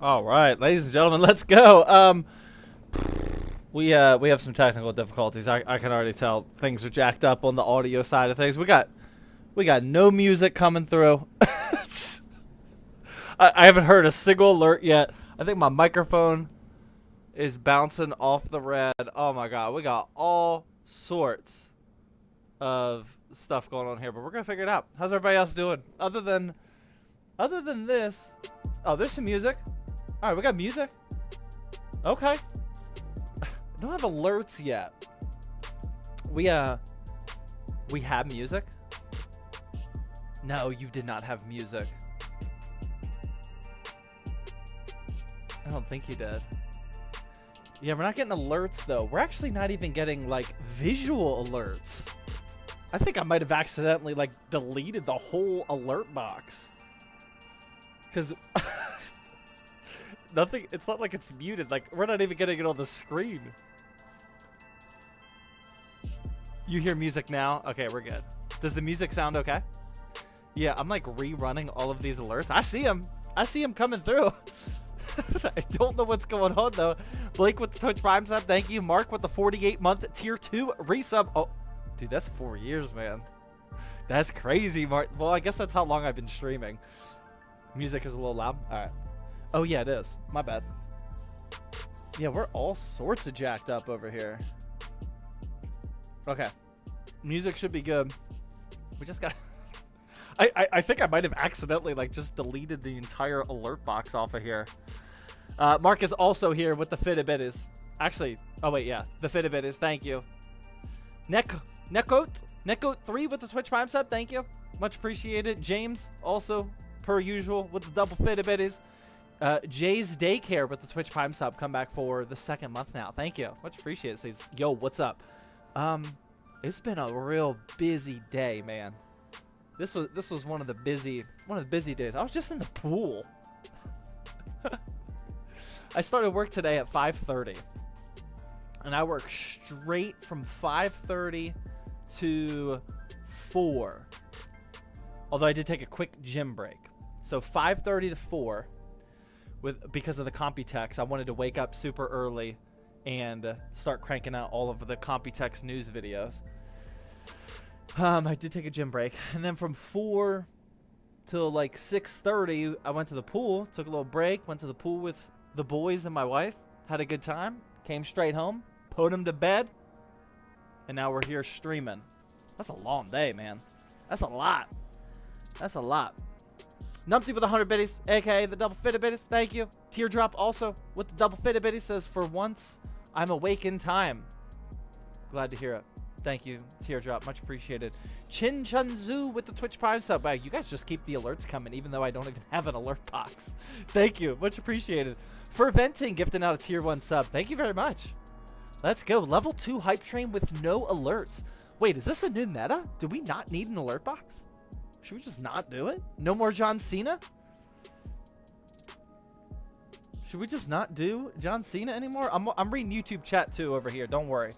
All right, ladies and gentlemen, let's go. We have some technical difficulties. I can already tell things are jacked up on the audio side of things. We got no music coming through. I haven't heard a single alert yet. I think my microphone is bouncing off the red. Oh my god, we got all sorts of stuff going on here, but we're gonna figure it out. How's everybody else doing? Other than this, oh, there's some music. All right, we got music. Okay. I don't have alerts yet. We have music. No, you did not have music. I don't think you did. Yeah, we're not getting alerts though. We're actually not even getting like visual alerts. I think I might have accidentally like deleted the whole alert box. Cause nothing, it's not like it's muted. Like we're not even getting it on the screen. You hear music now? Okay, we're good. Does the music sound okay? Yeah, I'm like rerunning all of these alerts. I see them. I see them coming through. I don't know what's going on though. Blake with the Twitch Prime sub, thank you. Mark with the 48-month tier 2 resub. Oh, dude, that's 4 years, man. That's crazy, Mark. Well, I guess that's how long I've been streaming. Music is a little loud. All right. Oh yeah, it is. My bad. Yeah, we're all sorts of jacked up over here. Okay. Music should be good. We just got... I think I might have accidentally like just deleted the entire alert box off of here. Mark is also here with the Fitbit. Actually, oh wait, yeah, the Fitbit. Thank you. Neckote 3 with the Twitch Prime sub. Thank you, much appreciated. James also per usual with the double Fitbit. Jay's Daycare with the Twitch Prime sub. Come back for the 2nd month now. Thank you, much appreciated. Says, yo, what's up? It's been a real busy day, man. This was one of the busy days. I was just in the pool. I started work today at 5:30, and I work straight from 5:30 to 4. Although I did take a quick gym break, so 5:30 to 4. Because of the Computex, I wanted to wake up super early and start cranking out all of the Computex news videos. I did take a gym break, and then from 4 till like 6:30, I went to the pool, took a little break, went to the pool with the boys and my wife, had a good time, came straight home, put them to bed, and now we're here streaming. That's a long day, man. That's a lot. That's a lot. Numpty with 100 biddies, aka the double fitted biddies. Thank you. Teardrop also with the double fitted biddies says, for once, I'm awake in time. Glad to hear it. Thank you, Teardrop. Much appreciated. Chin Chun Zhu with the Twitch Prime sub. Wow, you guys just keep the alerts coming, even though I don't even have an alert box. Thank you. Much appreciated. For Venting, gifting out a tier 1 sub. Thank you very much. Let's go. Level 2 hype train with no alerts. Wait, is this a new meta? Do we not need an alert box? Should we just not do it? No more John Cena? Should we just not do John Cena anymore? I'm reading YouTube chat too over here. Don't worry.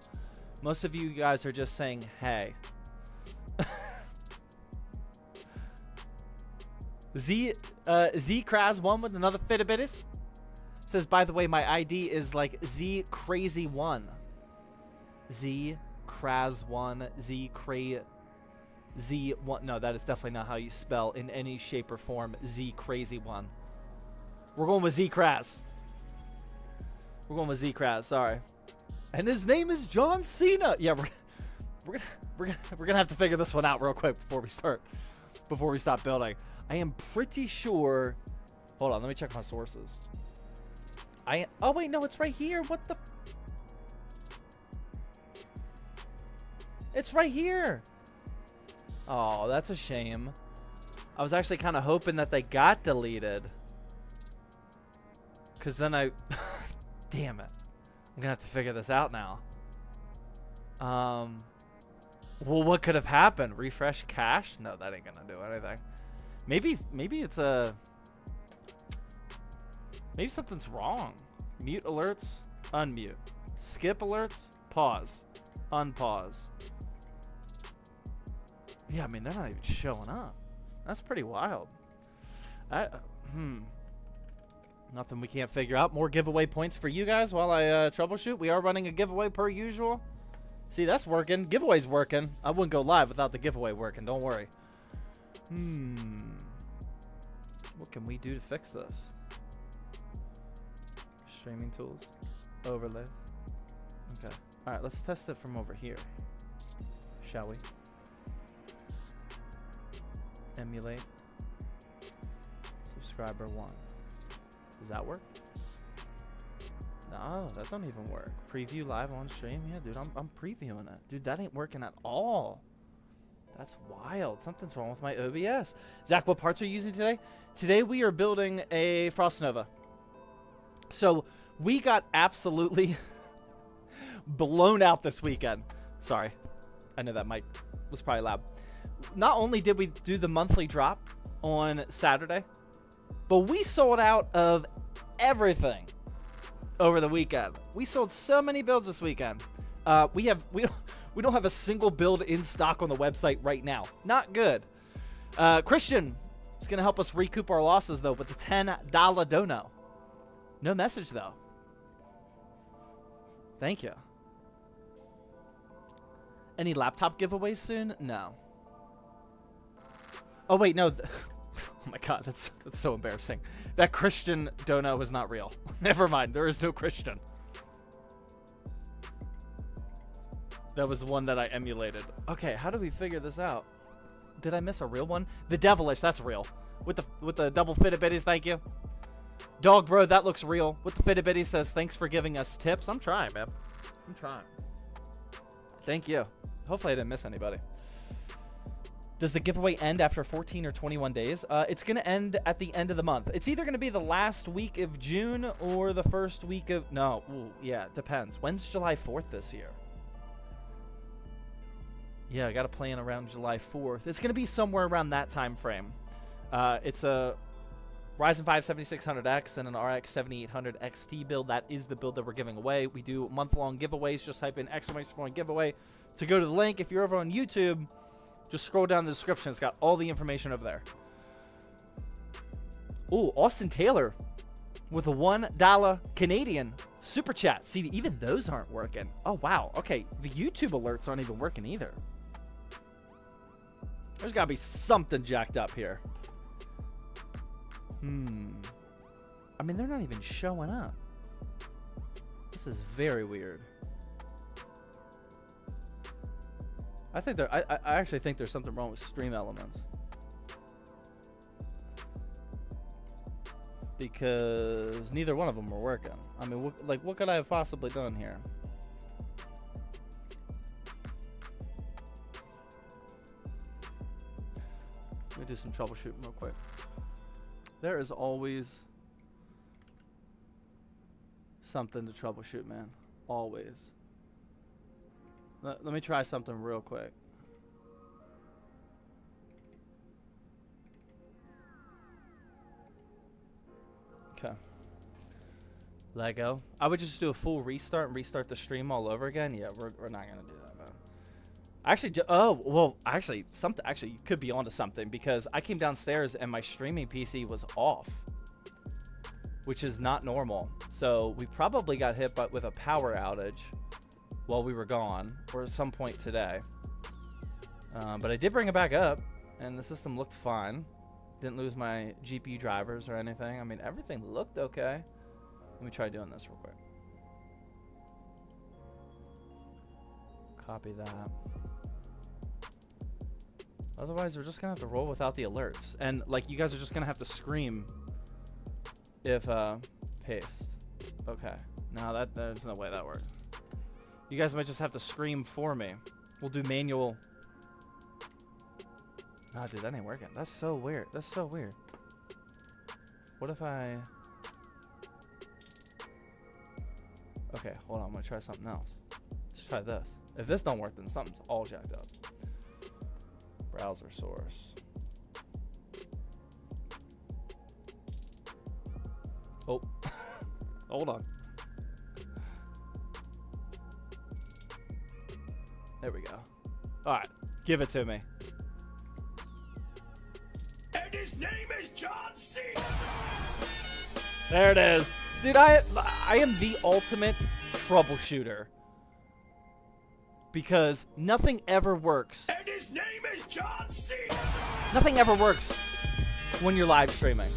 Most of you guys are just saying, hey. Kraz1 with another Fitbitis says, by the way, my ID is like Zcrazy1. Zkraz1, Z1. No, that is definitely not how you spell in any shape or form Zcrazy1. We're going with Zkraz. We're going with Zkraz. Sorry. And his name is John Cena. Yeah, we're gonna have to figure this one out real quick before we stop building. I am pretty sure. Hold on, let me check my sources. Oh wait, no, it's right here. What the? It's right here. Oh, that's a shame. I was actually kind of hoping that they got deleted. Cause then damn it. I'm gonna have to figure this out now. Well, what could have happened? Refresh cache? No, that ain't gonna do anything. Maybe it's maybe something's wrong. Mute alerts, unmute. Skip alerts, pause, unpause. Yeah, I mean, they're not even showing up. That's pretty wild. Nothing we can't figure out. More giveaway points for you guys while I troubleshoot. We are running a giveaway per usual. See, that's working. Giveaway's working. I wouldn't go live without the giveaway working. Don't worry. What can we do to fix this? Streaming tools. Overlays. Okay. All right, let's test it from over here. Shall we? Emulate. Subscriber 1. Does that work? No, that don't even work. Preview live on stream? Yeah, dude, I'm previewing it. Dude, that ain't working at all. That's wild. Something's wrong with my OBS. Zach, what parts are you using today? Today we are building a Frost Nova. So we got absolutely blown out this weekend. Sorry. I know that mic was probably loud. Not only did we do the monthly drop on Saturday, but we sold out of everything over the weekend. We sold so many builds this weekend. We don't have a single build in stock on the website right now. Not good. Christian is going to help us recoup our losses, though, with the $10 dono. No message, though. Thank you. Any laptop giveaways soon? No. Oh, wait, no. Oh, my God. That's so embarrassing. That Christian dono is not real. Never mind. There is no Christian. That was the one that I emulated. Okay, how do we figure this out? Did I miss a real one? The Devilish, that's real. With the double fitted bitties, thank you. Dog bro, that looks real. With the fitted bitties says, thanks for giving us tips. I'm trying, man. I'm trying. Thank you. Hopefully I didn't miss anybody. Does the giveaway end after 14 or 21 days? It's going to end at the end of the month. It's either going to be the last week of June or the first week of... No, ooh, yeah, it depends. When's July 4th this year? Yeah, I got to plan around July 4th. It's going to be somewhere around that time frame. It's a Ryzen 5 7600X and an RX 7800 XT build. That is the build that we're giving away. We do month-long giveaways. Just type in ! giveaway to go to the link. If you're over on YouTube, just scroll down the description. It's got all the information over there. Ooh, Austin Taylor with a $1 Canadian super chat. See, even those aren't working. Oh, wow. Okay, the YouTube alerts aren't even working either. There's got to be something jacked up here. I mean, they're not even showing up. This is very weird. I think I actually think there's something wrong with Stream Elements. Because neither one of them are working. I mean, what could I have possibly done here? Let me do some troubleshooting real quick. There is always something to troubleshoot, man. Always. Let me try something real quick. Okay. Lego. I would just do a full restart and restart the stream all over again. Yeah, we're not gonna do that, man. Actually, you could be onto something, because I came downstairs and my streaming PC was off, which is not normal. So we probably got hit with a power outage while we were gone, or at some point today. But I did bring it back up, and the system looked fine. Didn't lose my GPU drivers or anything. I mean, everything looked okay. Let me try doing this real quick. Copy that. Otherwise, we're just gonna have to roll without the alerts. And like, you guys are just gonna have to scream if paste. Okay. No, there's no way that works. You guys might just have to scream for me. We'll do manual. Nah, dude, that ain't working. That's so weird. That's so weird. What if I... Okay, hold on. I'm gonna try something else. Let's try this. If this don't work, then something's all jacked up. Browser source. Oh. Hold on. There we go. Alright. Give it to me. And his name is John C. There it is. Dude, I am the ultimate troubleshooter. Because nothing ever works. And his name is John C. Nothing ever works when you're live streaming.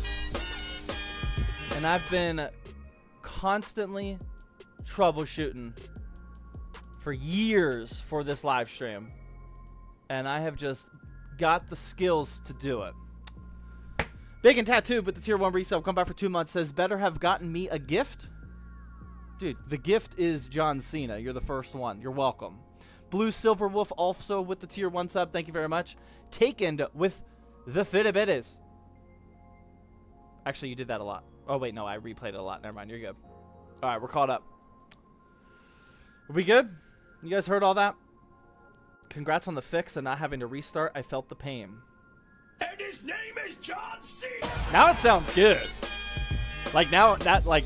And I've been constantly troubleshooting for years for this live stream. And I have just got the skills to do it. Big and Tattooed with the tier 1 resale. Come back for 2 months. Says, better have gotten me a gift. Dude, the gift is John Cena. You're the first one. You're welcome. Blue Silver Wolf also with the tier 1 sub. Thank you very much. Taken with the Fitibitties. Actually, you did that a lot. Oh, wait, no, I replayed it a lot. Never mind. You're good. All right, we're caught up. Are we good? You guys heard all that? Congrats on the fix and not having to restart. I felt the pain. And his name is John C. Now it sounds good. Like, now that, like...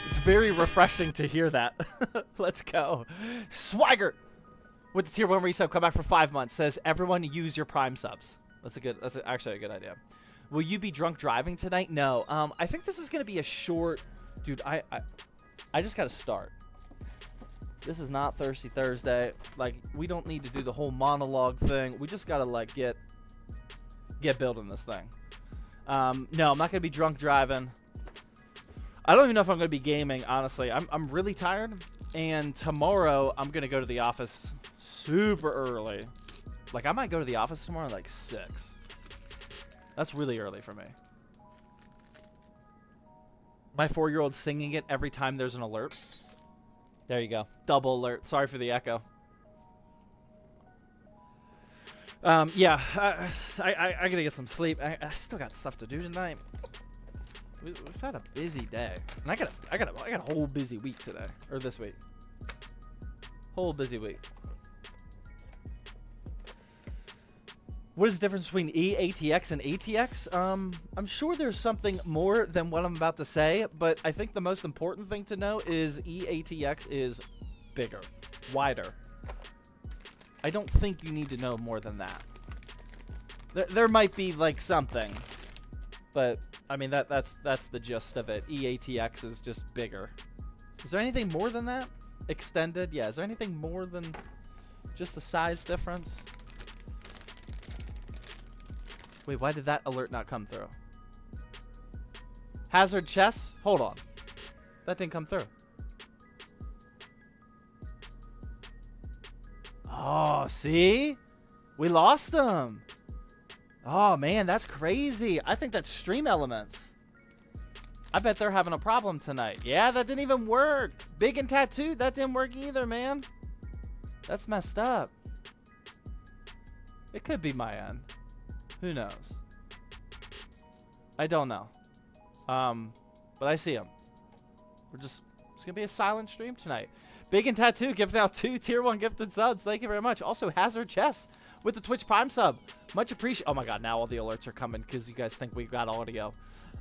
It's very refreshing to hear that. Let's go. Swagger with the tier 1 resub. Come back for 5 months. Says, everyone use your Prime subs. That's actually a good idea. Will you be drunk driving tonight? No. I think this is going to be a short... Dude, I just got to start. This is not Thirsty Thursday. Like, we don't need to do the whole monologue thing. We just got to, like, get building this thing. No, I'm not going to be drunk driving. I don't even know if I'm going to be gaming, honestly. I'm really tired. And tomorrow, I'm going to go to the office super early. Like, I might go to the office tomorrow at, like, 6. That's really early for me. My 4-year-old's singing it every time there's an alert. There you go. Double alert. Sorry for the echo. Yeah, I gotta get some sleep. I still got stuff to do tonight. We've had a busy day, and I got a whole busy week today, or this week. Whole busy week. What is the difference between EATX and ATX? I'm sure there's something more than what I'm about to say, but I think the most important thing to know is EATX is bigger, wider. I don't think you need to know more than that. There might be like something, but I mean that's the gist of it. EATX is just bigger. Is there anything more than that? Extended? Yeah. Is there anything more than just a size difference? Wait, why did that alert not come through? Hazard chest? Hold on. That didn't come through. Oh, see? We lost them. Oh, man, that's crazy. I think that's Stream Elements. I bet they're having a problem tonight. Yeah, that didn't even work. Big and Tattooed, that didn't work either, man. That's messed up. It could be my end. Who knows? I don't know. But I see him. It's gonna be a silent stream tonight. Big and Tattoo giving out 2 tier 1 gifted subs. Thank you very much. Also, Hazard Chess with the Twitch Prime sub. Much appreciated. Oh my god, now all the alerts are coming because you guys think we've got audio.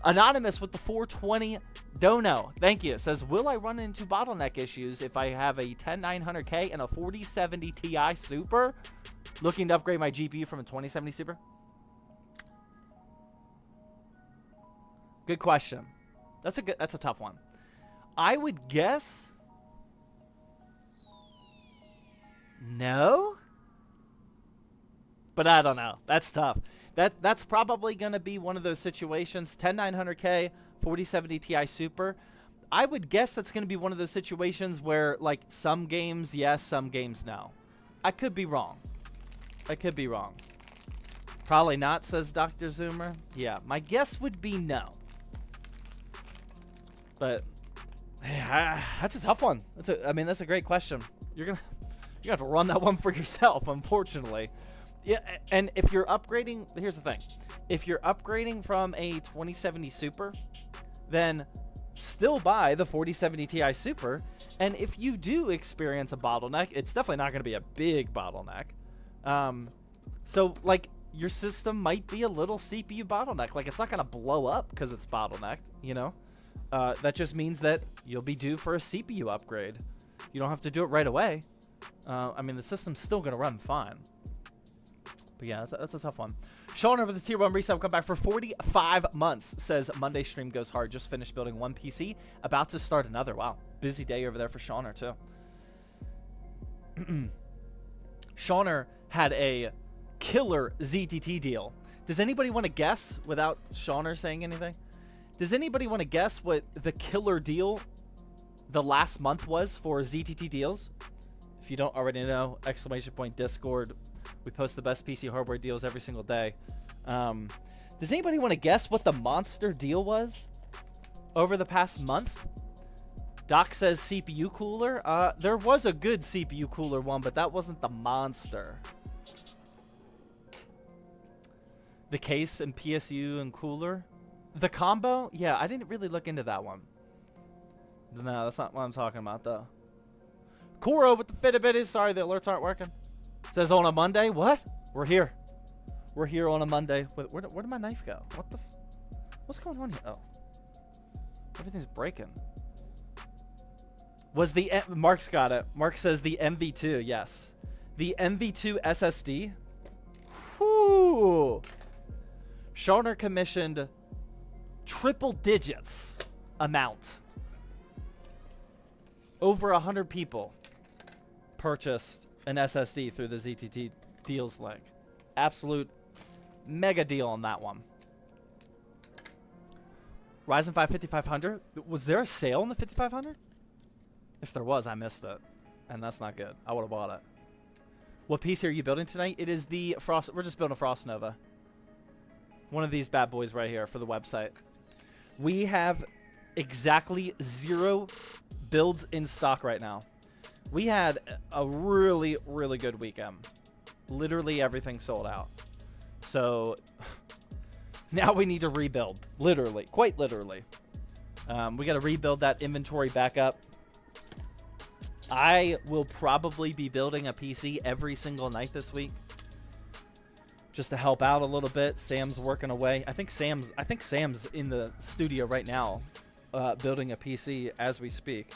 Anonymous with the 420 dono. Thank you. It says, will I run into bottleneck issues if I have a 10900K and a 4070 Ti Super? Looking to upgrade my GPU from a 2070 Super? Good question. That's a tough one. I would guess no, but I don't know. That's tough. That's probably going to be one of those situations. 10900K, 4070 Ti Super. I would guess that's going to be one of those situations where, like, some games yes, some games no. I could be wrong. I could be wrong. Probably not, says Dr. Zoomer. Yeah, my guess would be no. But yeah, that's a tough one. I mean, that's a great question. You're gonna have to run that one for yourself, unfortunately. Yeah, and if you're upgrading, here's the thing: if you're upgrading from a 2070 Super, then still buy the 4070 Ti Super. And if you do experience a bottleneck, it's definitely not going to be a big bottleneck. So like your system might be a little CPU bottleneck. Like it's not going to blow up because it's bottlenecked, you know. That just means that you'll be due for a CPU upgrade. You don't have to do it right away. I mean, the system's still going to run fine. But yeah, that's a tough one. Sean over the tier 1 reset will come back for 45 months. Says Monday stream goes hard. Just finished building one PC. About to start another. Wow. Busy day over there for Shauner too. Shauner had a killer ZTT deal. Does anybody want to guess without Shauner saying anything? Does anybody want to guess what the killer deal the last month was for ZTT deals? If you don't already know, exclamation point Discord. We post the best PC hardware deals every single day. Does anybody want to guess what the monster deal was over the past month? Doc says CPU cooler. There was a good CPU cooler one, but that wasn't the monster. The case and PSU and cooler. The combo? Yeah, I didn't really look into that one. No, that's not what I'm talking about, though. Kuro with the Fitbit. Sorry, the alerts aren't working. Says on a Monday. What? We're here. We're here on a Monday. Wait, where did my knife go? What the? What's going on here? Oh, everything's breaking. Was the Mark's got it? Mark says the MV2. Yes, the MV2 SSD. Whoo! Shauner commissioned triple digits amount. Over 100 people purchased an SSD through the ZTT deals link. Absolute mega deal on that one. Ryzen 5 5500. Was there a sale on the 5500? If there was, I missed it. And that's not good. I would have bought it. What PC are you building tonight? It is the Frost. We're just building a Frost Nova. One of these bad boys right here for the website. We have exactly 0 builds in stock right now. We had a really, really good weekend. Literally everything sold out. So now we need to rebuild. Literally. Quite literally. We got to rebuild that inventory back up. I will probably be building a PC every single night this week. Just to help out a little bit. Sam's working away. I think Sam's in the studio right now building a PC as we speak.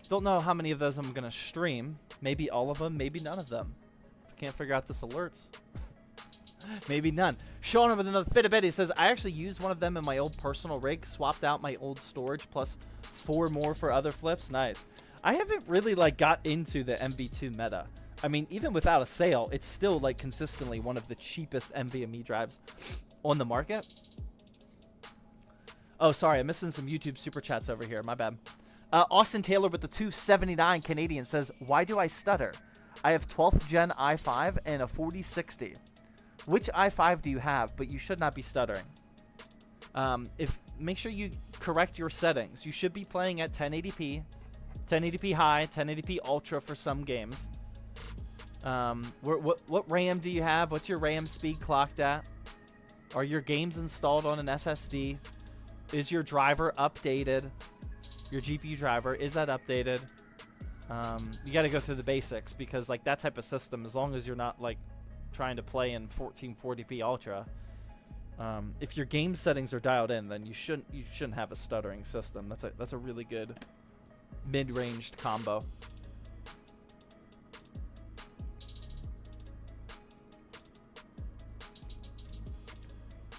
Don't know how many of those I'm gonna stream. Maybe all of them, maybe none of them. Can't figure out this alerts. Maybe none. Sean with another Fitbit. He says, I actually used one of them in my old personal rig, swapped out my old storage plus 4 more for other flips. Nice. I haven't really like got into the MV2 meta. I mean, even without a sale, it's still like consistently one of the cheapest NVMe drives on the market. Oh, sorry, I'm missing some YouTube super chats over here. My bad. Austin Taylor with the 279 Canadian says, why do I stutter? I have 12th gen i5 and a 4060. Which i5 do you have? But you should not be stuttering. Make sure you correct your settings. You should be playing at 1080p, 1080p high, 1080p ultra for some games. What RAM do you have? What's your RAM speed clocked at? Are your games installed on an SSD? Is your driver updated? Your GPU driver, is that updated? You got to go through the basics because like that type of system, as long as you're not like trying to play in 1440p ultra, if your game settings are dialed in, then you shouldn't have a stuttering system. That's a really good mid-ranged combo.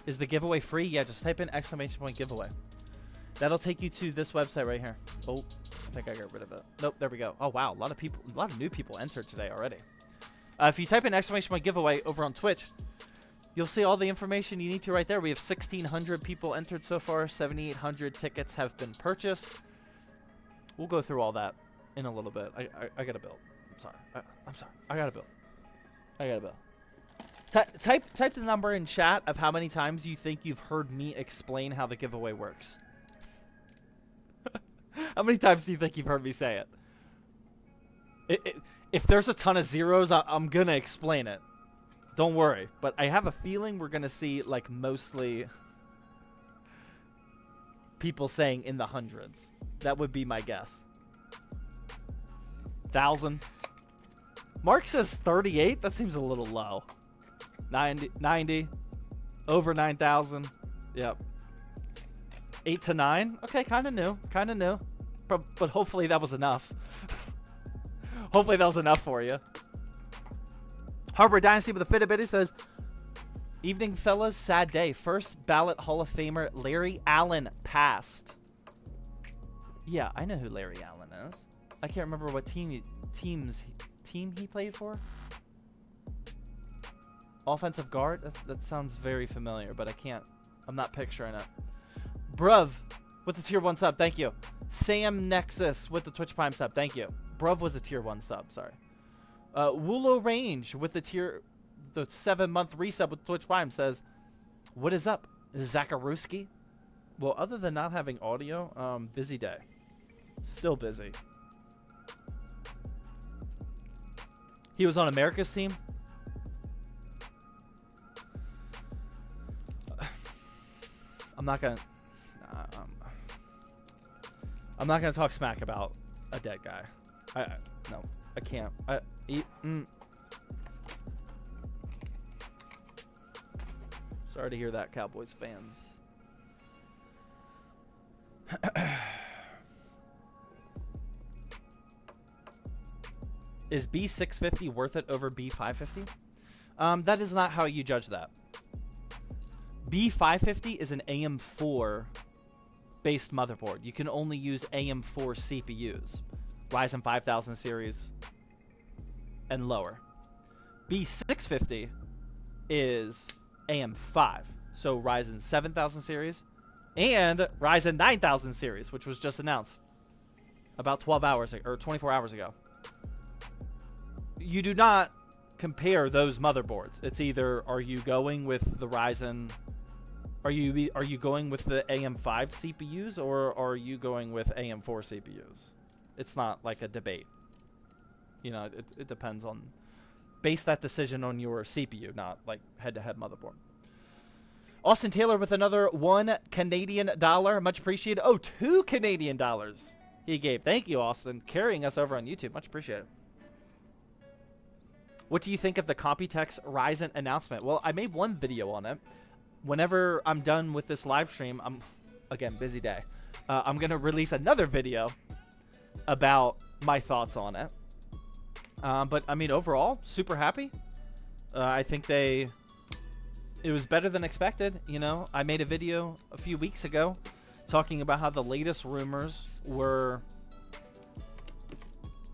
Is the giveaway free? Yeah, just type in ! giveaway. That'll take you to this website right here. Oh, I think I got rid of it. Nope, there we go. Oh wow, a lot of new people entered today already. If you type in ! giveaway over on Twitch, you'll see all the information you need to right there. We have 1,600 people entered so far. 7,800 tickets have been purchased. We'll go through all that in a little bit. I gotta build. I'm sorry. I gotta build. Type the number in chat of how many times you think you've heard me explain how the giveaway works. How many times do you think you've heard me say it? If there's a ton of zeros, I'm gonna explain it. Don't worry. But I have a feeling we're gonna see like mostly people saying in the hundreds. That would be my guess. 1,000. Mark says 38. That seems a little low. 90. Over 9,000. Yep. 8 to 9. Okay, kind of new. But hopefully that was enough. Hopefully that was enough for you. Harbor Dynasty with a Fitbit says, evening, fellas. Sad day. First ballot Hall of Famer Larry Allen passed. Yeah, I know who Larry Allen is. I can't remember what team he played for. Offensive guard? That sounds very familiar, but I'm not picturing it. Bruv with the tier 1 sub. Thank you. Sam Nexus with the Twitch Prime sub. Thank you. Bruv was a tier 1 sub. Sorry. Wulo Range with the 7-month resub with Twitch Prime says, what is up, Zakaruski? Well, other than not having audio, busy day. Still busy. He was on America's team. I'm not gonna talk smack about a dead guy. No, I can't. Sorry to hear that, Cowboys fans. Is B650 worth it over B550? That is not how you judge that. B550 is an AM4 based motherboard. You can only use AM4 CPUs, Ryzen 5000 series and lower. B650 is AM5, so Ryzen 7000 series and Ryzen 9000 series, which was just announced about 12 hours or 24 hours ago. You do not compare those motherboards. It's either, are you going with the Ryzen, are you going with the AM5 CPUs, or are you going with AM4 CPUs? It's not like a debate. You know, it depends on, base that decision on your CPU, not like head-to-head motherboard. Austin Taylor with another $1 Canadian. Much appreciated. Oh, $2 Canadian he gave. Thank you, Austin, carrying us over on YouTube. Much appreciated. What do you think of the Computex Ryzen announcement? Well, I made one video on it. Whenever I'm done with this live stream, again, busy day. I'm going to release another video about my thoughts on it. But, I mean, overall, super happy. I think it was better than expected. You know, I made a video a few weeks ago talking about how the latest rumors were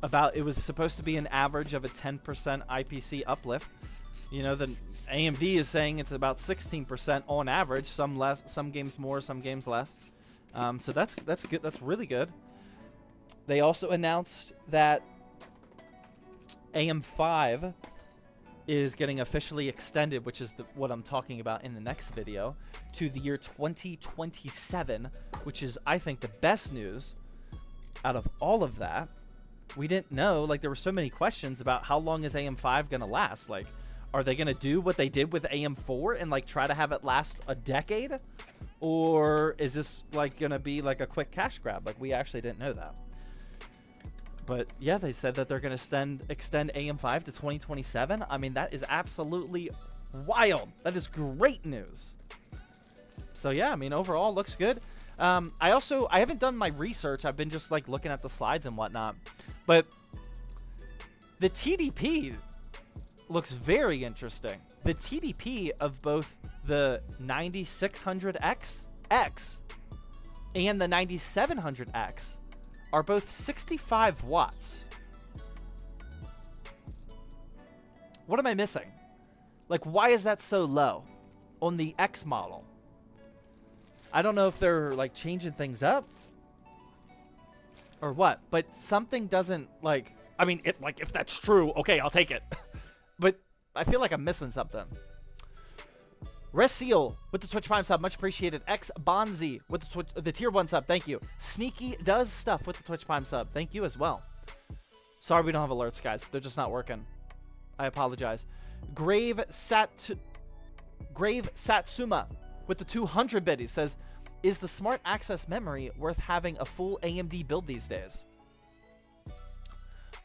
about, it was supposed to be an average of a 10% IPC uplift. You know, the AMD is saying it's about 16% on average, some less, some games more, some games less. So that's good. That's really good. They also announced that AM5 is getting officially extended, which is what I'm talking about in the next video, to the year 2027, which is, I think, the best news out of all of that. We didn't know, like, there were so many questions about how long is AM5 going to last. Like, are they going to do what they did with AM4 and, like, try to have it last a decade? Or is this, like, going to be, like, a quick cash grab? Like, we actually didn't know that. But, yeah, they said that they're going to extend AM5 to 2027. I mean, that is absolutely wild. That is great news. So, yeah, I mean, overall, looks good. I haven't done my research. I've been just, like, looking at the slides and whatnot. But the TDP looks very interesting. The TDP of both the 9600X and the 9700X are both 65 watts. What am I missing? Like, why is that so low on the X model? I don't know if they're, like, changing things up or what, but something doesn't, like, I mean, like, if that's true, okay, I'll take it. But I feel like I'm missing something. Reseal with the Twitch Prime sub, much appreciated. X Bonzi with the tier 1 sub, thank you. Sneaky Does Stuff with the Twitch Prime sub, thank you as well. Sorry we don't have alerts, guys. They're just not working. I apologize. Grave Satsuma with the 200 biddies says, is the smart access memory worth having a full AMD build these days?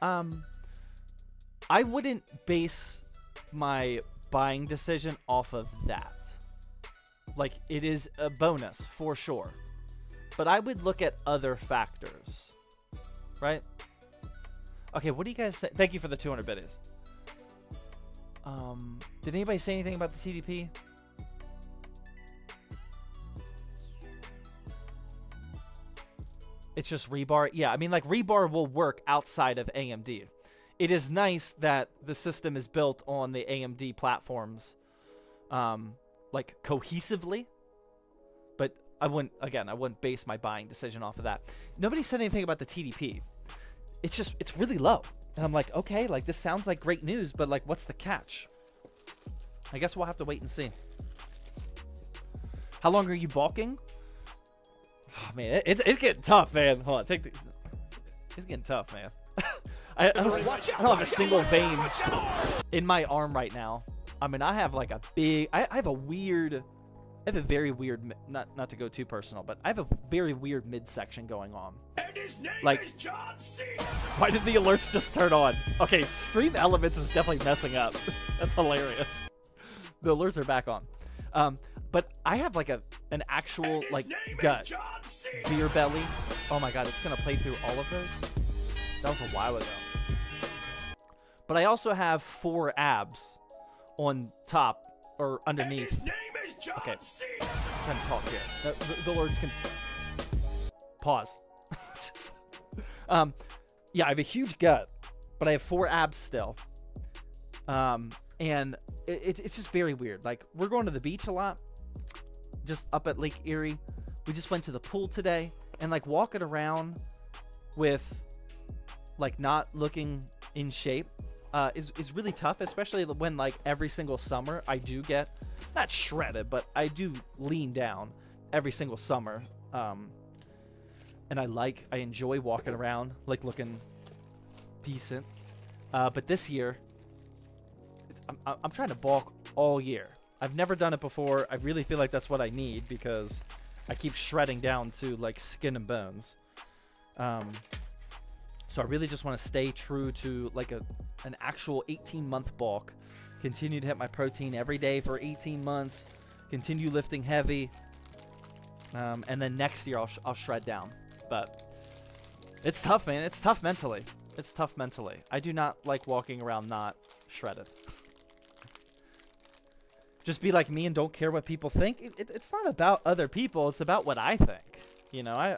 I wouldn't base my buying decision off of that. Like, it is a bonus for sure, but I would look at other factors, right? Okay, what do you guys say? Thank you for the 200 biddies. Did anybody say anything about the TDP? It's just rebar. Yeah, I mean, like, rebar will work outside of AMD. It is nice that the system is built on the AMD platforms, like, cohesively. But I wouldn't base my buying decision off of that. Nobody said anything about the TDP. It's really low. And I'm like, okay, like, this sounds like great news, but, like, what's the catch? I guess we'll have to wait and see. How long are you balking? Oh, man, it's getting tough, man. Hold on, it's getting tough, man. I don't have a single vein in my arm right now. I mean, I have like a big, I have a very weird, not to go too personal, but I have a very weird midsection going on. And his name Like, is John C. why did the alerts just turn on? Okay, Stream Elements is definitely messing up. That's hilarious. The alerts are back on. But I have like an actual like gut beer belly. Oh my god, it's gonna play through all of those. That was a while ago. But I also have 4 abs on top or underneath. His name is John Okay, C. I'm trying to talk here. The alerts can pause. Yeah, I have a huge gut, but I have 4 abs still. And it's just very weird. Like, we're going to the beach a lot, just up at Lake Erie. We just went to the pool today, and like walking around with like not looking in shape is really tough, especially when like every single summer I do get not shredded, but I do lean down every single summer. And I enjoy walking around like looking decent. But this year, I'm trying to bulk all year. I've never done it before. I really feel like that's what I need because I keep shredding down to like skin and bones. So I really just want to stay true to like an actual 18-month bulk. Continue to hit my protein every day for 18 months. Continue lifting heavy. And then next year I'll shred down. But it's tough, man. It's tough mentally. It's tough mentally. I do not like walking around not shredded. Just be like me and don't care what people think. It's not about other people. It's about what I think. You know,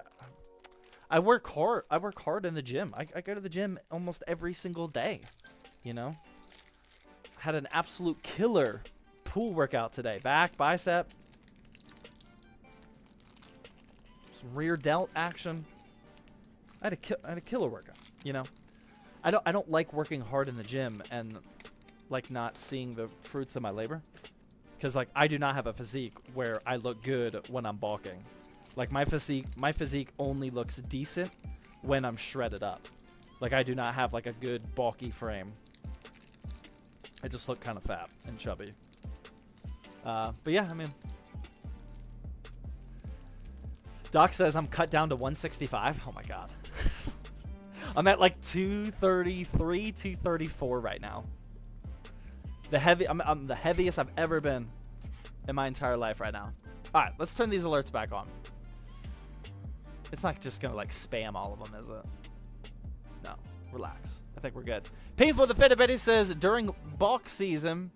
I work hard. I work hard in the gym. I go to the gym almost every single day. You know, had an absolute killer pool workout today. Back, bicep, some rear delt action. I had a killer workout. You know, I don't like working hard in the gym and like not seeing the fruits of my labor. Because, like, I do not have a physique where I look good when I'm bulking. Like, my physique only looks decent when I'm shredded up. Like, I do not have, like, a good bulky frame. I just look kind of fat and chubby. But, yeah, I mean. Doc says I'm cut down to 165. Oh, my God. I'm at, like, 233, 234 right now. I'm the heaviest I've ever been in my entire life right now. All right, let's turn these alerts back on. It's not just gonna like spam all of them, is it? No, relax. I think we're good. Painful the Fitbit says during bulk season,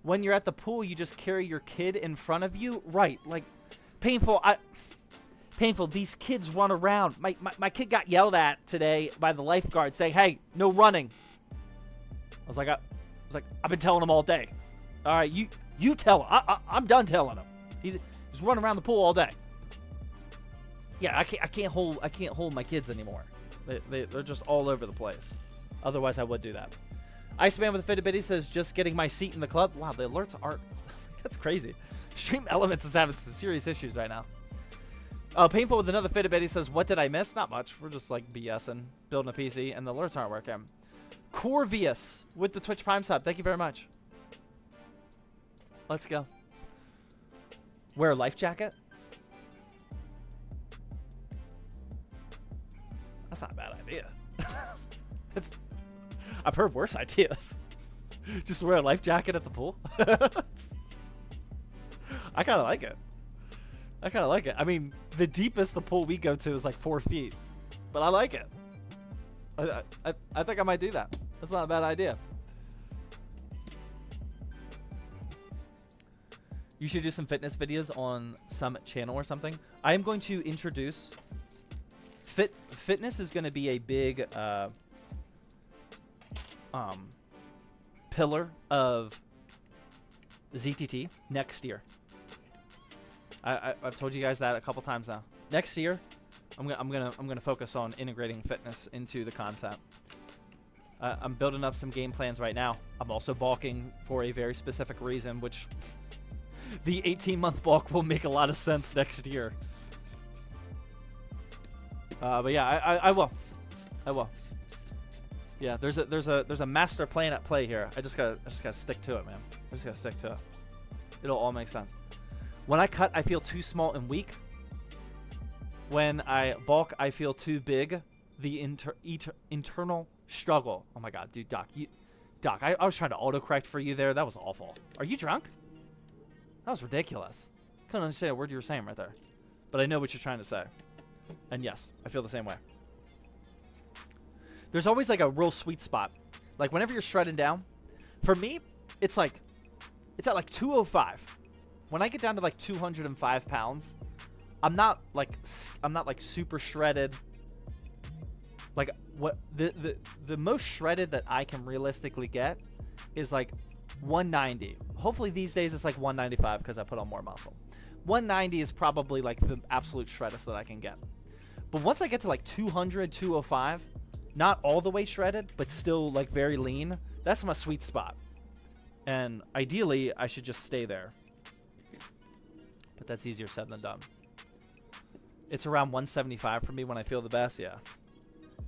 when you're at the pool, you just carry your kid in front of you. Right, like painful. Painful. These kids run around. My kid got yelled at today by the lifeguard saying, "Hey, no running." I was like, I've been telling him all day. All right, you tell him. I'm done telling him. He's running around the pool all day. Yeah, I can't hold my kids anymore. They're just all over the place. Otherwise, I would do that. Iceman with a Fitbit Bitty says just getting my seat in the club. Wow, the alerts aren't. That's crazy. Stream Elements is having some serious issues right now. Painful with another Fitbit Bitty says what did I miss? Not much. We're just like BSing, building a PC, and the alerts aren't working. Corvius with the Twitch Prime sub. Thank you very much. Let's go. Wear a life jacket? That's not a bad idea. I've heard worse ideas. Just wear a life jacket at the pool? I kind of like it. I mean, the deepest the pool we go to is like 4 feet. But I like it. I think I might do that. That's not a bad idea. You should do some fitness videos on some channel or something. I am going to introduce fitness is going to be a big pillar of ZTT next year. I've told you guys that a couple times now. Next year, I'm gonna focus on integrating fitness into the content. I'm building up some game plans right now. I'm also balking for a very specific reason, which the 18-month bulk will make a lot of sense next year. But yeah, I will. Yeah, there's a master plan at play here. I just gotta stick to it, man. I just gotta stick to it. It'll all make sense. When I cut, I feel too small and weak. When I bulk, I feel too big. The internal struggle. Oh my god, dude, Doc, I was trying to autocorrect for you there. That was awful. Are you drunk? That was ridiculous. Couldn't understand a word you were saying right there. But I know what you're trying to say. And yes, I feel the same way. There's always like a real sweet spot. Like whenever you're shredding down, for me, it's at like 205. When I get down to like 205 pounds, I'm not like super shredded. Like what the most shredded that I can realistically get is like 190. Hopefully these days it's like 195 because I put on more muscle. 190 is probably like the absolute shreddest that I can get. But once I get to like 200, 205, not all the way shredded, but still like very lean, that's my sweet spot. And ideally, I should just stay there. But that's easier said than done. It's around 175 for me when I feel the best, yeah.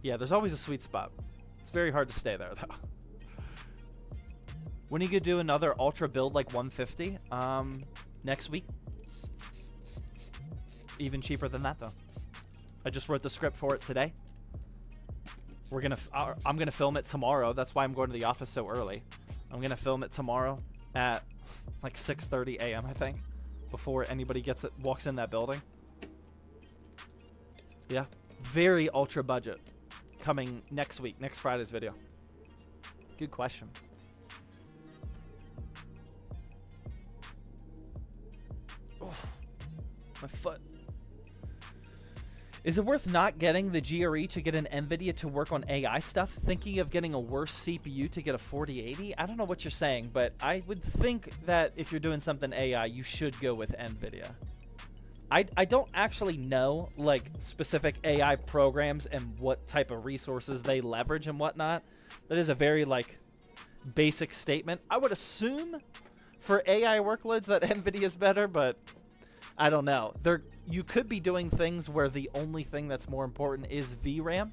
Yeah, there's always a sweet spot. It's very hard to stay there, though. When are you going to do another ultra build like 150? Next week. Even cheaper than that, though. I just wrote the script for it today. I'm gonna film it tomorrow. That's why I'm going to the office so early. I'm gonna film it tomorrow at like 6:30 a.m. I think, before anybody walks in that building. Yeah, very ultra budget coming next week, next Friday's video. Good question. Oof, my foot. Is it worth not getting the GRE to get an NVIDIA to work on AI stuff? Thinking of getting a worse CPU to get a 4080? I don't know what you're saying, but I would think that if you're doing something AI, you should go with NVIDIA. I don't actually know like specific AI programs and what type of resources they leverage and whatnot. That is a very like basic statement. I would assume for AI workloads that NVIDIA is better, but I don't know. You could be doing things where the only thing that's more important is VRAM.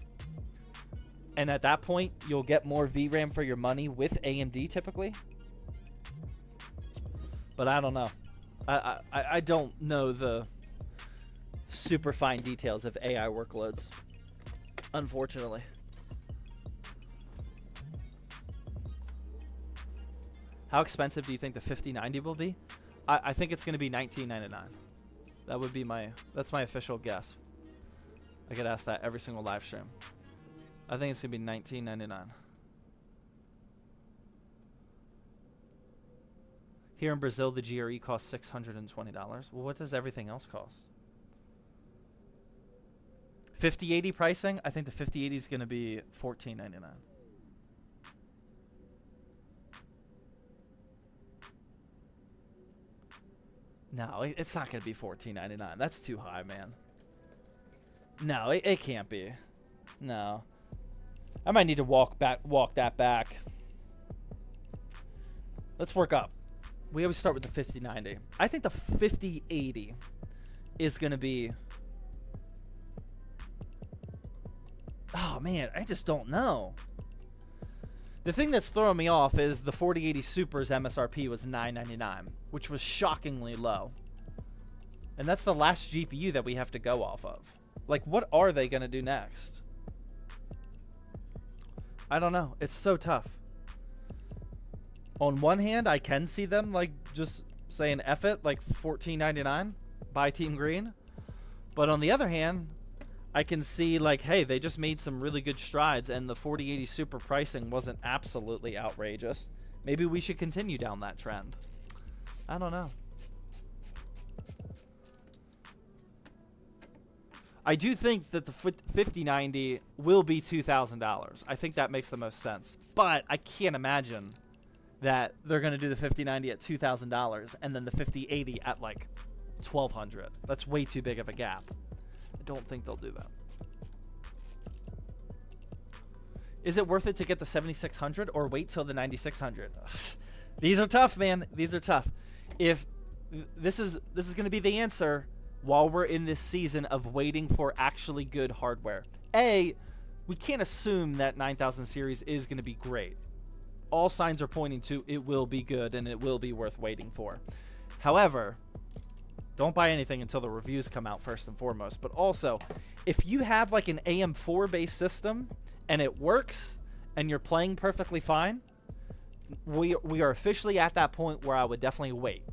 And at that point, you'll get more VRAM for your money with AMD typically. But I don't know. I don't know the super fine details of AI workloads, unfortunately. How expensive do you think the 5090 will be? I think it's going to be $19.99. That would be that's my official guess. I get asked that every single live stream. I think it's going to be $19.99. Here in Brazil, the GRE costs $620. Well, what does everything else cost? 5080 pricing? I think the 5080 is going to be $14.99. No, it's not going to be $14.99. That's too high, man. No, it can't be. No. I might need to walk that back. Let's work up. We always start with the 5090. I think the 5080 is going to be... Oh, man, I just don't know. The thing that's throwing me off is the 4080 Super's MSRP was $999, which was shockingly low. And that's the last GPU that we have to go off of. Like, what are they going to do next? I don't know. It's so tough. On one hand, I can see them, like, just saying F it, like $14.99, buy Team Green. But on the other hand, I can see like, hey, they just made some really good strides and the 4080 Super pricing wasn't absolutely outrageous. Maybe we should continue down that trend. I don't know. I do think that the 5090 will be $2,000. I think that makes the most sense. But I can't imagine that they're going to do the 5090 at $2,000 and then the 5080 at like $1,200. That's way too big of a gap. I don't think they'll do that. Is it worth it to get the 7600 or wait till the 9600? These are tough, man. These are tough. If this is going to be the answer while we're in this season of waiting for actually good hardware. A, we can't assume that 9000 series is going to be great. All signs are pointing to it will be good and it will be worth waiting for. However, don't buy anything until the reviews come out first and foremost. But also, if you have like an AM4 based system and it works and you're playing perfectly fine, we are officially at that point where I would definitely wait.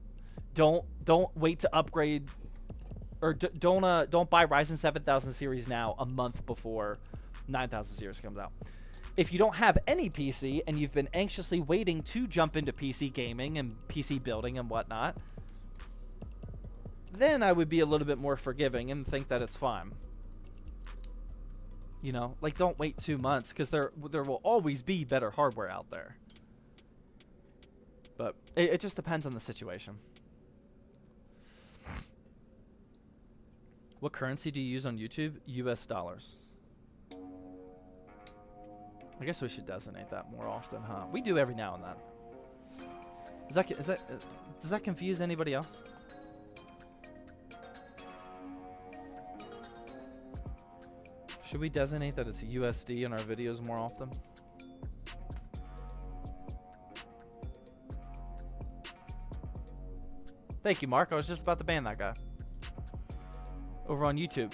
Don't wait to upgrade, or don't buy Ryzen 7000 series now a month before 9000 series comes out. If you don't have any PC and you've been anxiously waiting to jump into PC gaming and PC building and whatnot, then I would be a little bit more forgiving and think that it's fine. You know, like, don't wait 2 months, because there will always be better hardware out there. But it just depends on the situation. What currency do you use on YouTube? US dollars. I guess we should designate that more often, huh? We do every now and then. Does that confuse anybody else? Should we designate that it's USD in our videos more often? Thank you, Mark. I was just about to ban that guy. Over on YouTube.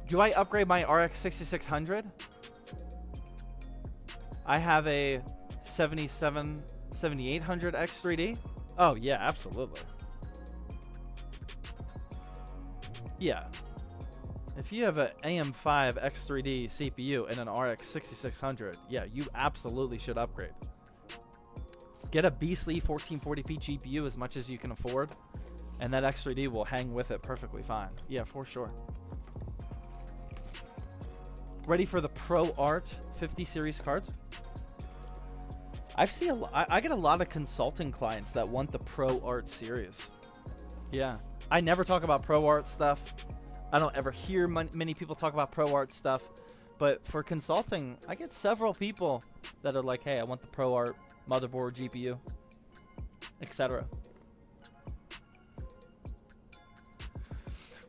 Do I upgrade my RX 6600? I have a 7800 X3D. Oh, yeah, absolutely. Yeah. If you have an AM5 X3D CPU and an RX 6600, yeah, you absolutely should upgrade. Get a beastly 1440p GPU as much as you can afford, and that X3D will hang with it perfectly fine. Yeah, for sure. Ready for the Pro Art 50 series cards? I get a lot of consulting clients that want the Pro Art series. Yeah. I never talk about Pro Art stuff. I don't ever hear many people talk about Pro Art stuff. But for consulting, I get several people that are like, hey, I want the Pro Art motherboard, GPU, etc.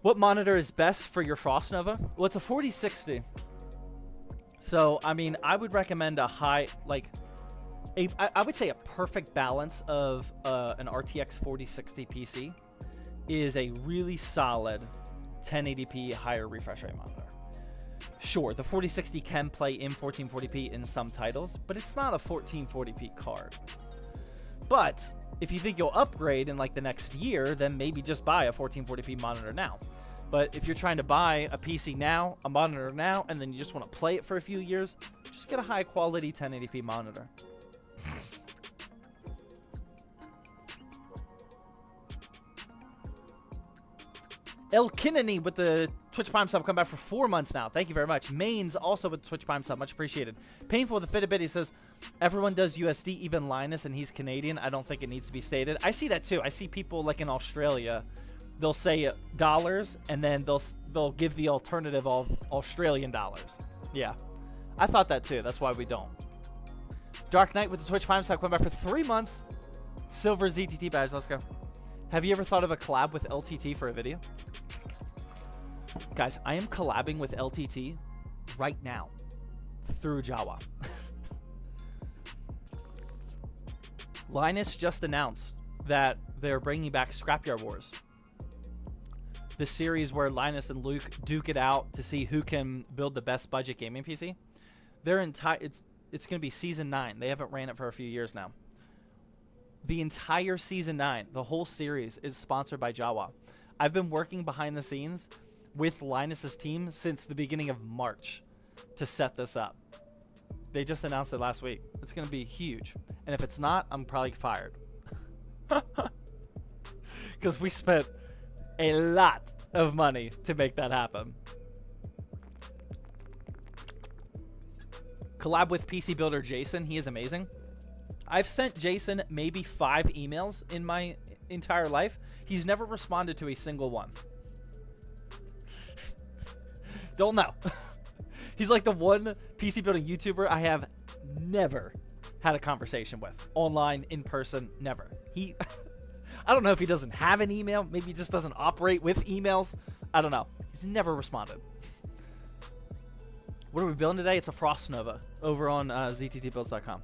What monitor is best for your Frost Nova? Well, it's a 4060. So, I mean, I would recommend a high, like, I would say a perfect balance of an RTX 4060 PC is a really solid 1080p higher refresh rate monitor. Sure, the 4060 can play in 1440p in some titles, but it's not a 1440p card. But if you think you'll upgrade in like the next year, then maybe just buy a 1440p monitor now. But if you're trying to buy a PC now, a monitor now, and then you just want to play it for a few years, just get a high quality 1080p monitor. El Kinnany with the Twitch Prime sub, come back for 4 months now. Thank you very much. Main's also with the Twitch Prime sub, much appreciated. Painful with the Fitbit, he says, everyone does USD, even Linus, and he's Canadian. I don't think it needs to be stated. I see that too. I see people like in Australia, they'll say dollars, and then they'll give the alternative of Australian dollars. Yeah, I thought that too. That's why we don't. Dark Knight with the Twitch Prime sub, come back for 3 months. Silver ZTT badge, let's go. Have you ever thought of a collab with LTT for a video? Guys, I am collabing with LTT right now through Jawa. Linus just announced that they're bringing back Scrapyard Wars. The series where Linus and Luke duke it out to see who can build the best budget gaming PC. It's going to be season 9. They haven't ran it for a few years now. The entire season 9, the whole series, is sponsored by Jawa. I've been working behind the scenes with Linus's team since the beginning of March to set this up. They just announced it last week. It's going to be huge. And if it's not, I'm probably fired. Because we spent a lot of money to make that happen. Collab with PC Builder Jason. He is amazing. I've sent Jason maybe 5 emails in my entire life. He's never responded to a single one. Don't know. He's like the one PC building YouTuber I have never had a conversation with. Online, in person, never. I don't know if he doesn't have an email. Maybe he just doesn't operate with emails. I don't know. He's never responded. What are we building today? It's a Frost Nova over on zttbuilds.com.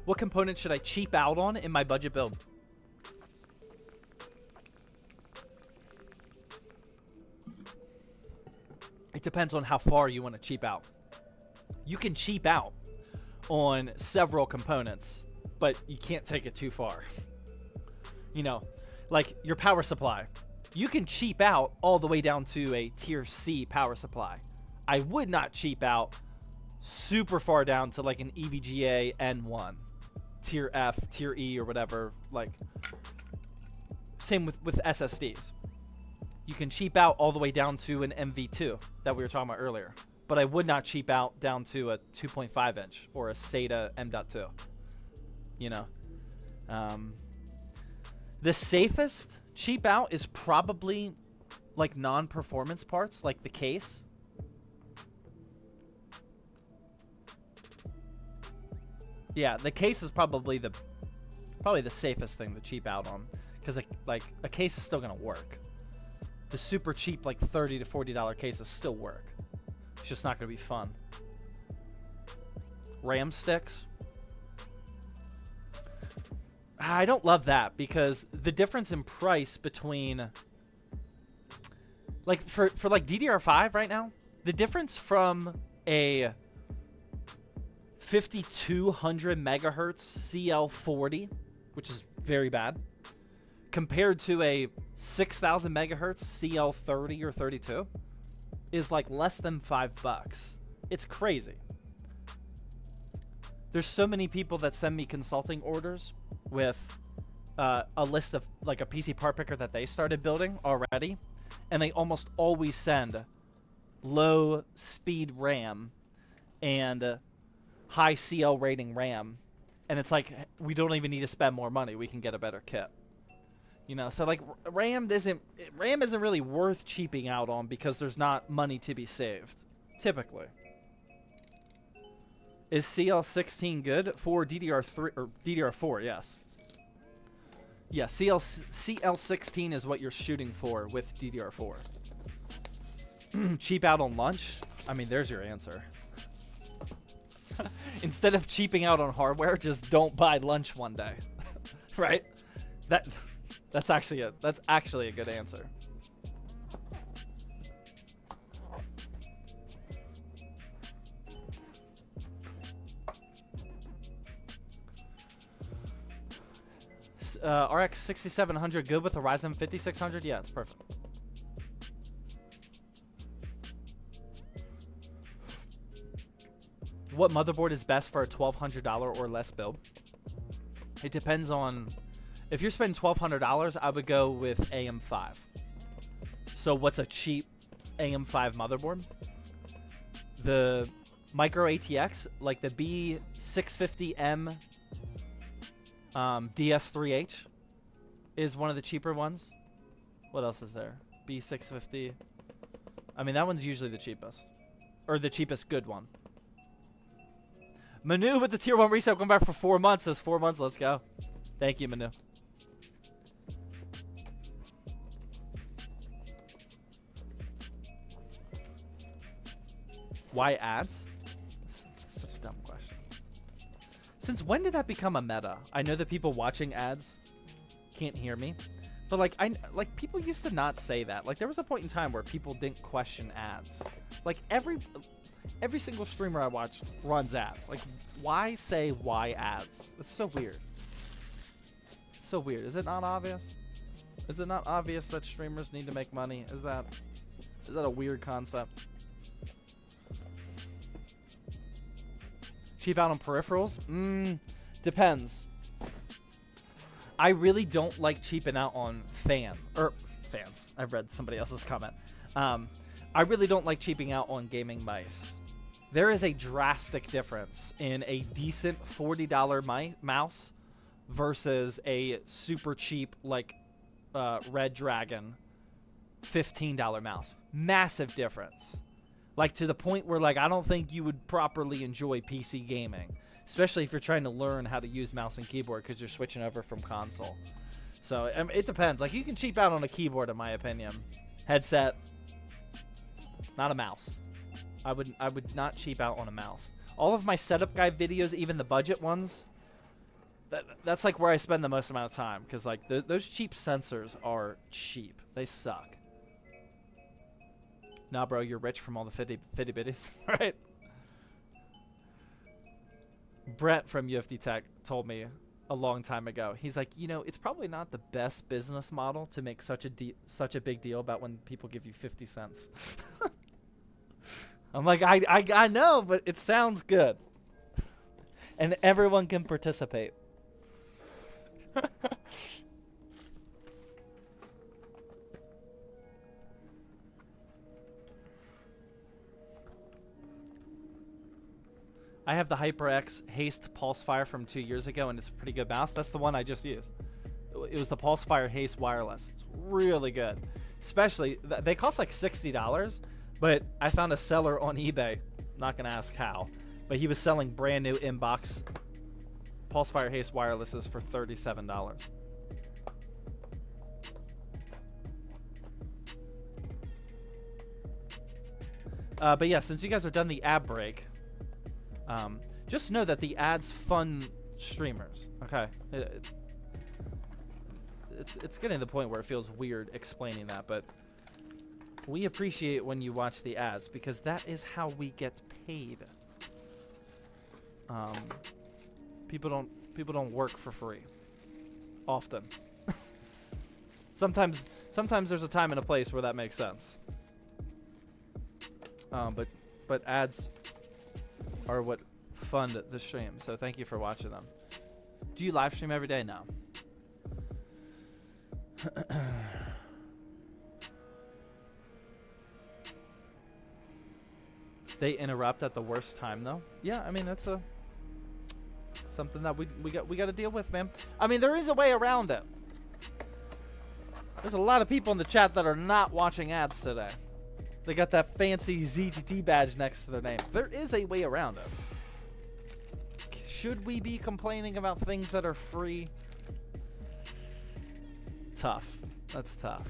What component should I cheap out on in my budget build? It depends on how far you want to cheap out. You can cheap out on several components, but you can't take it too far. You know, like your power supply. You can cheap out all the way down to a tier C power supply. I would not cheap out super far down to like an EVGA N1, tier F, tier E, or whatever. Like, same with SSDs. You can cheap out all the way down to an MV2 that we were talking about earlier. But I would not cheap out down to a 2.5 inch or a SATA M.2. You know? The safest cheap out is probably like non-performance parts, like the case. Yeah, the case is probably the safest thing to cheap out on, because like a case is still gonna work. The super cheap like $30 to $40 cases still work. It's just not gonna be fun. RAM sticks. I don't love that because the difference in price between like for like DDR5 right now, the difference from a 5200 megahertz CL40, which is very bad, compared to a 6000 megahertz CL30 or 32, is like less than $5. It's crazy. There's so many people that send me consulting orders with a list of like a PC part picker that they started building already, and they almost always send low speed RAM and high CL rating RAM, and it's like, we don't even need to spend more money, we can get a better kit. You know, so like RAM isn't really worth cheaping out on because there's not money to be saved typically. Is CL16 good for DDR3 or DDR4? Yes. Yeah, CL16 is what you're shooting for with DDR4. Cheap out on lunch? I mean, there's your answer. Instead of cheaping out on hardware, just don't buy lunch one day. Right? That's actually a good answer. RX 6700 good with a Ryzen 5600? Yeah, it's perfect. What motherboard is best for a $1,200 or less build? It depends on... If you're spending $1,200, I would go with AM5. So what's a cheap AM5 motherboard? The micro ATX, like the B650M DS3H is one of the cheaper ones. What else is there? B650. I mean, that one's usually the cheapest. Or the cheapest good one. Manu with the tier 1 reset. Going back for 4 months. Says 4 months. Let's go. Thank you, Manu. Why ads? That's such a dumb question. Since when did that become a meta? I know that people watching ads can't hear me, but like people used to not say that. Like there was a point in time where people didn't question ads. Like every single streamer I watch runs ads. Like why say why ads? It's so weird. It's so weird. Is it not obvious? Is it not obvious that streamers need to make money? Is that a weird concept? Cheap out on peripherals? Depends. I really don't like cheaping out on fans. I've read somebody else's comment. I really don't like cheaping out on gaming mice. There is a drastic difference in a decent $40 mouse versus a super cheap, like, Red Dragon $15 mouse. Massive difference. Like, to the point where, like, I don't think you would properly enjoy PC gaming. Especially if you're trying to learn how to use mouse and keyboard because you're switching over from console. So, it depends. Like, you can cheap out on a keyboard, in my opinion. Headset. Not a mouse. I would not cheap out on a mouse. All of my setup guide videos, even the budget ones, that's like where I spend the most amount of time. Because, like, those cheap sensors are cheap. They suck. Nah, bro, you're rich from all the fitty bitties, right? Brett from UFD Tech told me a long time ago. He's like, you know, it's probably not the best business model to make such a big deal about when people give you 50 cents. I'm like, I know, but it sounds good. And everyone can participate. I have the HyperX Haste Pulsefire from 2 years ago, and it's a pretty good mouse. That's the one I just used. It was the Pulsefire Haste Wireless. It's really good. Especially, they cost like $60, but I found a seller on eBay. Not going to ask how. But he was selling brand new inbox Pulsefire Haste Wirelesses for $37. But yeah, since you guys are done the ad break, just know that the ads fund streamers. Okay, it's getting to the point where it feels weird explaining that, but we appreciate when you watch the ads because that is how we get paid. People don't work for free. Often. Sometimes there's a time and a place where that makes sense. But ads are what fund the stream. So thank you for watching them. Do you live stream every day? No. They interrupt at the worst time though. Yeah, I mean that's something that we got to deal with, man. I mean there is a way around it. There's a lot of people in the chat that are not watching ads today. They got that fancy ZTT badge next to their name. There is a way around it. Should we be complaining about things that are free? Tough. That's tough.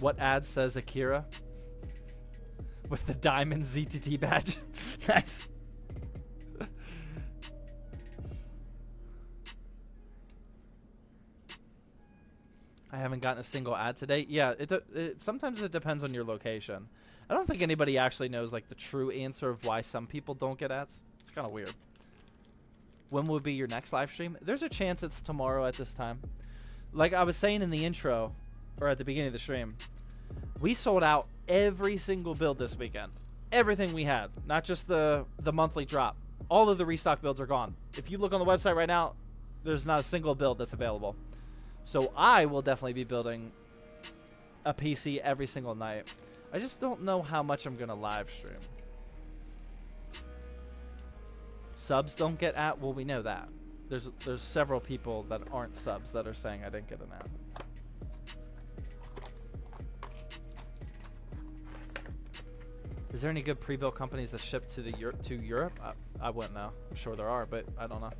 What ad says Akira? With the diamond ZTT badge. Nice. I haven't gotten a single ad today. Yeah, sometimes it depends on your location. I don't think anybody actually knows like the true answer of why some people don't get ads. It's kind of weird. When will be your next live stream? There's a chance it's tomorrow at this time. Like I was saying in the intro, or at the beginning of the stream, we sold out every single build this weekend. Everything we had, not just the monthly drop. All of the restock builds are gone. If you look on the website right now, there's not a single build that's available. So I will definitely be building a PC every single night. I just don't know how much I'm going to live stream. Subs don't get ad. Well, we know that. There's several people that aren't subs that are saying I didn't get an ad. Is there any good pre-built companies that ship to Europe? I wouldn't know. I'm sure there are, but I don't know.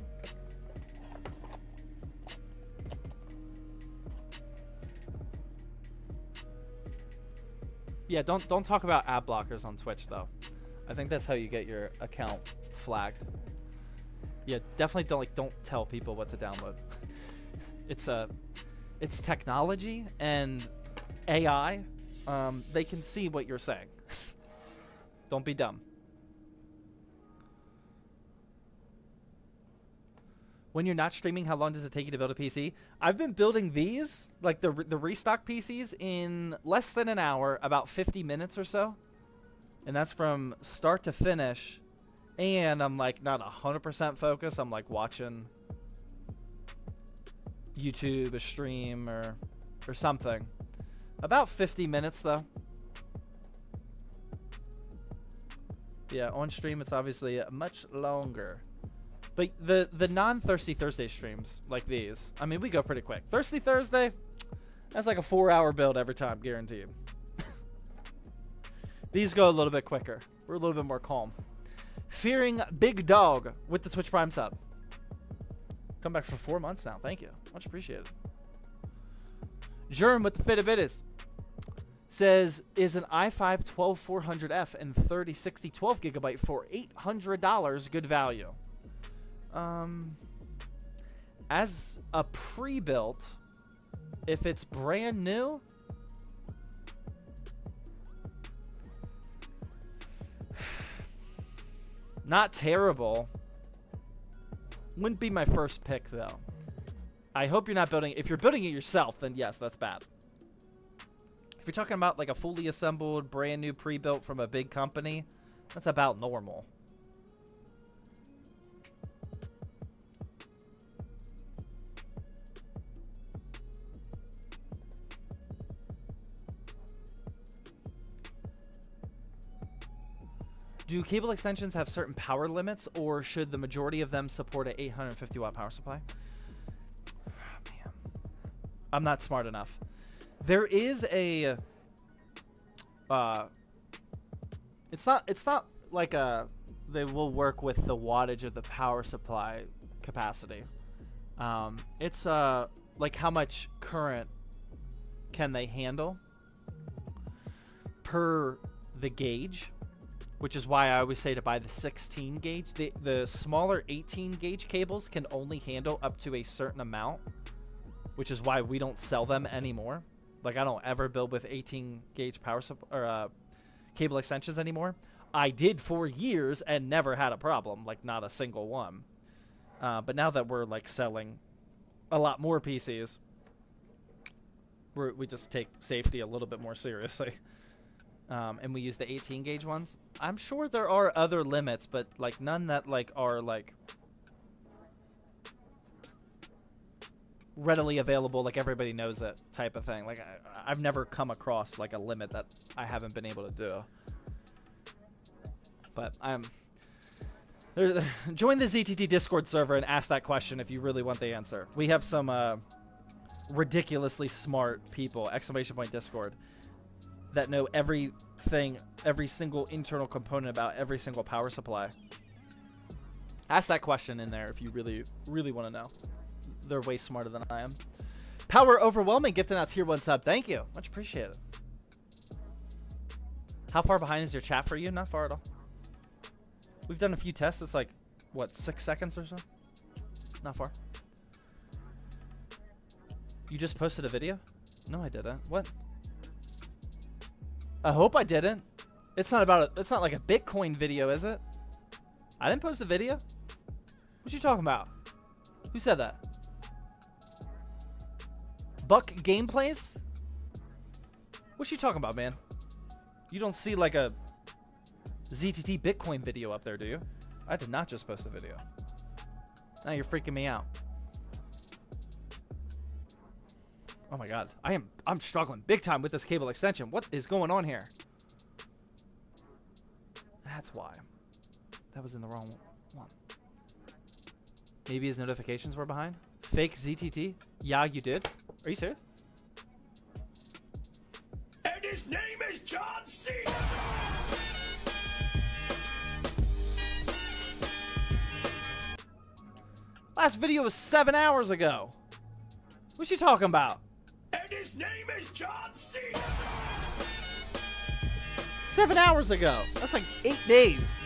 Yeah, don't talk about ad blockers on Twitch though. I think that's how you get your account flagged. Yeah, definitely don't tell people what to download. It's technology and AI they can see what you're saying. Don't be dumb. When you're not streaming, how long does it take you to build a PC? I've been building these, like the restock PCs, in less than an hour, about 50 minutes or so. And that's from start to finish. And I'm like not 100% focused. I'm like watching YouTube, a stream, or something. About 50 minutes though. Yeah, on stream it's obviously much longer. But the non-Thirsty Thursday streams, like these, I mean, we go pretty quick. Thirsty Thursday, that's like a 4-hour build every time, guaranteed. These go a little bit quicker. We're a little bit more calm. Fearing Big Dog with the Twitch Prime sub. Come back for 4 months now. Thank you. Much appreciated. Germ with the fit of it says, is an i5 12400F and 3060 12GB for $800 good value? As a pre-built, if it's brand new, not terrible. Wouldn't be my first pick though. I hope you're not building, if you're building it yourself, then yes, that's bad. If you're talking about like a fully assembled, brand new pre-built from a big company, that's about normal. Do cable extensions have certain power limits, or should the majority of them support an 850 watt power supply? Oh, man. I'm not smart enough. There is a it's not like they will work with the wattage of the power supply capacity. It's like how much current can they handle per the gauge, which is why I always say to buy the 16 gauge. The smaller 18 gauge cables can only handle up to a certain amount, which is why we don't sell them anymore. Like, I don't ever build with 18 gauge power cable extensions anymore. I did for years and never had a problem, like not a single one. But now that we're like selling a lot more PCs, we just take safety a little bit more seriously. And we use the 18 gauge ones. I'm sure there are other limits, but like none that like are like readily available, like everybody knows it type of thing. Like I've never come across like a limit that I haven't been able to do. But join the ZTT Discord server and ask that question if you really want the answer. We have some ridiculously smart people, !Discord, that know everything, every single internal component about every single power supply. Ask that question in there if you really, really want to know. They're way smarter than I am. Power Overwhelming gifting out tier 1 sub. Thank you. Much appreciated. How far behind is your chat for you? Not far at all. We've done a few tests. It's like, what, 6 seconds or so? Not far. You just posted a video? No, I didn't. What? I hope I didn't. It's not about it's not like a Bitcoin video, is it? I didn't post a video. What you talking about? Who said that? Buck Gameplays? What you talking about, man? You don't see like a ZTT Bitcoin video up there, do you? I did not just post a video. Now you're freaking me out. Oh my god. I'm struggling big time with this cable extension. What is going on here? That's why. That was in the wrong one. Maybe his notifications were behind? Fake ZTT? Yeah, you did. Are you serious? And his name is John C. Last video was 7 hours ago. What you talking about? And his name is John C. 7 hours ago. That's like 8 days.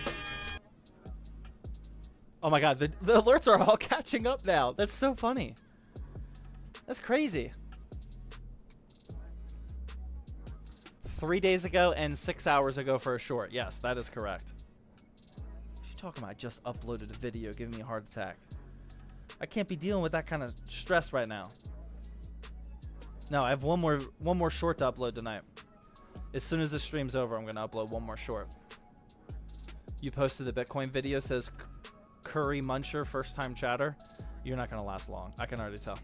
Oh my god, the alerts are all catching up now. That's so funny. That's crazy. 3 days ago and 6 hours ago for a short. Yes, that is correct. What are you talking about? I just uploaded a video giving me a heart attack. I can't be dealing with that kind of stress right now. No, I have one more short to upload tonight. As soon as the stream's over, I'm gonna upload one more short. You posted the Bitcoin video, says Curry Muncher, first time chatter. You're not gonna last long. I can already tell.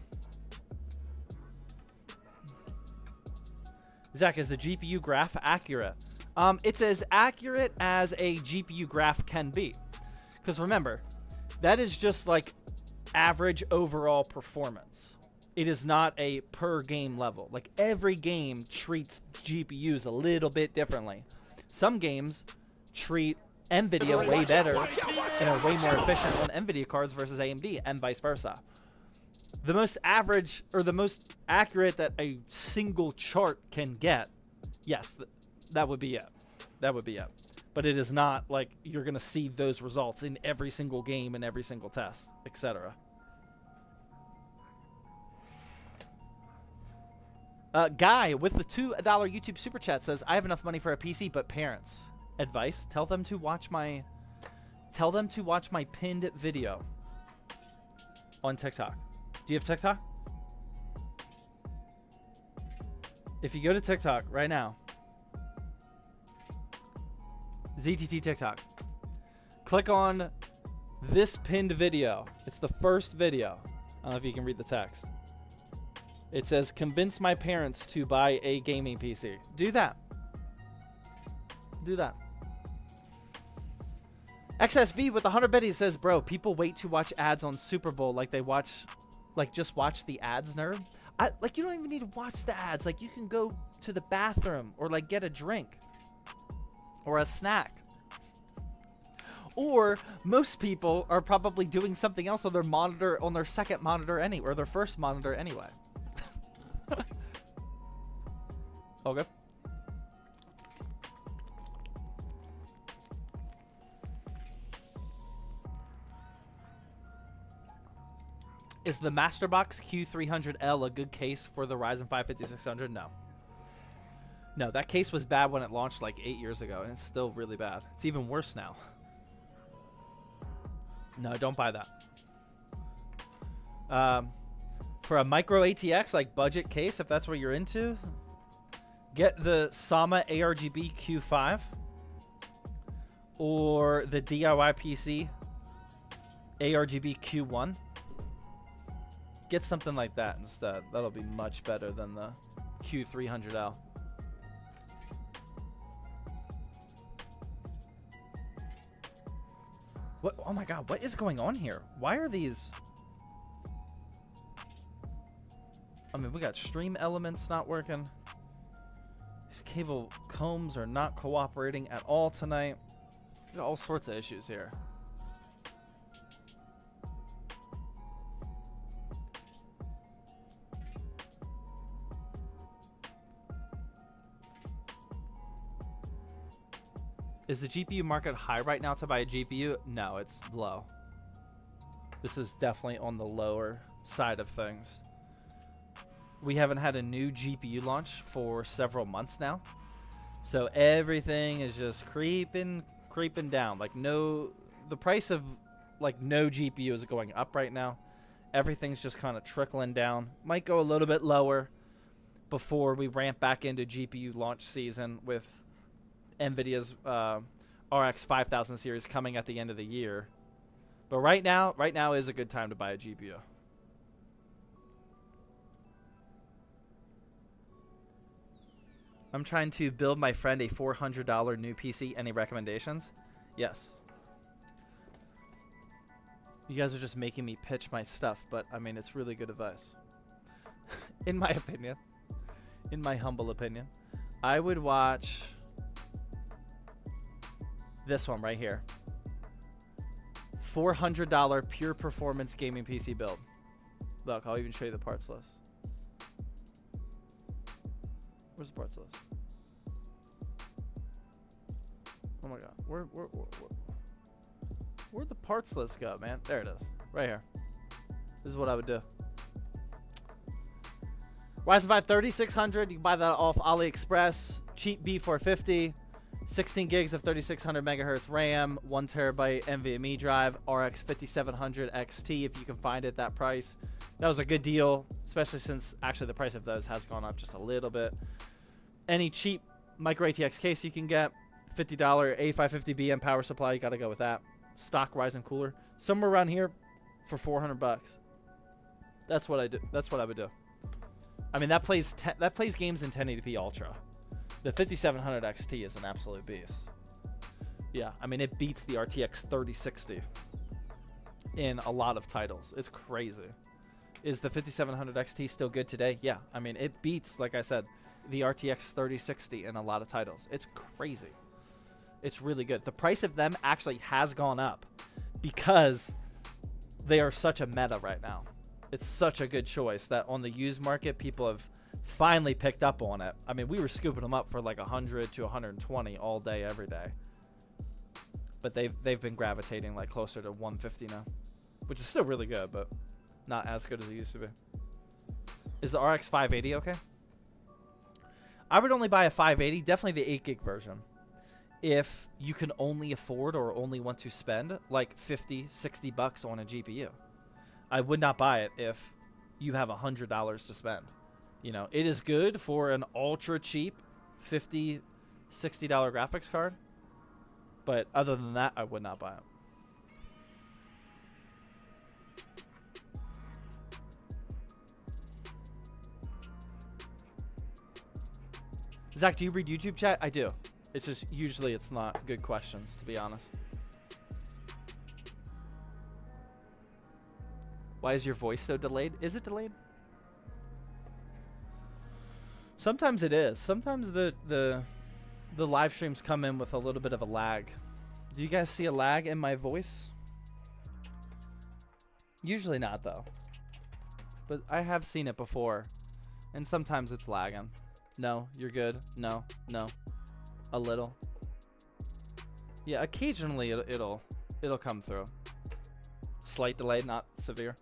Zach, is the GPU graph accurate? It's as accurate as a GPU graph can be. Because remember, that is just like average overall performance. It is not a per game level. Like every game treats GPUs a little bit differently. Some games treat NVIDIA way better and are way more efficient on NVIDIA cards versus AMD and vice versa. The most average or the most accurate that a single chart can get, yes, that would be it. That would be it. But it is not like you're going to see those results in every single game and every single test, etc. Guy with the $2 YouTube super chat says, I have enough money for a PC, but parents. Advice, tell them to watch my pinned video on TikTok. Do you have TikTok? If you go to TikTok right now, ZTT TikTok, click on this pinned video. It's the first video. I don't know if you can read the text. It says, convince my parents to buy a gaming PC. Do that. Do that. XSV with 100 biddies says, bro, people wait to watch ads on Super Bowl like they watch, like just watch the ads, nerd. Like you don't even need to watch the ads. Like you can go to the bathroom or like get a drink or a snack. Or most people are probably doing something else on their monitor, on their second monitor anyway, or their first monitor anyway. Okay. Is the Masterbox Q300L a good case for the Ryzen 5 5600? No. No, that case was bad when it launched like 8 years ago, and it's still really bad. It's even worse now. No, don't buy that. For a micro ATX, like budget case, if that's what you're into, get the Sama ARGB Q5 or the DIY PC ARGB Q1. Get something like that instead. That'll be much better than the Q300L. What? Oh my god, what is going on here? Why are these... I mean, we got stream elements not working. These cable combs are not cooperating at all tonight. We got all sorts of issues here. Is the GPU market high right now to buy a GPU? No, it's low. This is definitely on the lower side of things. We haven't had a new GPU launch for several months now. So everything is just creeping down. Like the price of like no GPU is going up right now. Everything's just kind of trickling down. Might go a little bit lower before we ramp back into GPU launch season with NVIDIA's RX 5000 series coming at the end of the year. But right now is a good time to buy a GPU. I'm trying to build my friend a $400 new PC. Any recommendations? Yes. You guys are just making me pitch my stuff, but I mean, it's really good advice. In my opinion. In my humble opinion. I would watch this one right here. $400 pure performance gaming PC build. Look, I'll even show you the parts list. Where's the parts list? Oh my god. Where'd the parts list go, man? There it is. Right here. This is what I would do. Ryzen 5 3600. You can buy that off AliExpress. cheap B450, 16 gigs of 3600 megahertz RAM, 1 terabyte NVMe drive, RX 5700 XT if you can find it that price. That was a good deal, especially since actually the price of those has gone up just a little bit. Any cheap micro ATX case you can get, $50 A550BM power supply, you got to go with that. Stock Ryzen cooler, somewhere around here for 400 bucks. That's what I do. That's what I would do. I mean, that plays games in 1080p Ultra. The 5700 XT is an absolute beast. Yeah, I mean, it beats the RTX 3060 in a lot of titles. It's crazy. Is the 5700 XT still good today? Yeah, I mean, it beats, like I said, the RTX 3060 in a lot of titles. It's crazy. It's really good. The price of them actually has gone up because they are such a meta right now. It's such a good choice that on the used market, people have finally picked up on it. I mean, we were scooping them up for like 100 to 120 all day, every day. But they've been gravitating like closer to 150 now, which is still really good, but not as good as it used to be. Is the RX 580 okay? I would only buy a 580, definitely the 8 gig version, if you can only afford or only want to spend like 50, 60 bucks on a GPU. I would not buy it if you have $100 to spend. You know, it is good for an ultra cheap $50, $60 graphics card, but other than that, I would not buy it. Zach, do you read YouTube chat? I do. It's just usually it's not good questions, to be honest. Why is your voice so delayed? Is it delayed? Sometimes it is. Sometimes the live streams come in with a little bit of a lag. Do you guys see a lag in my voice? Usually not, though. But I have seen it before, and sometimes it's lagging. No, you're good. No, no. A little. Yeah, occasionally it'll come through. Slight delay, not severe.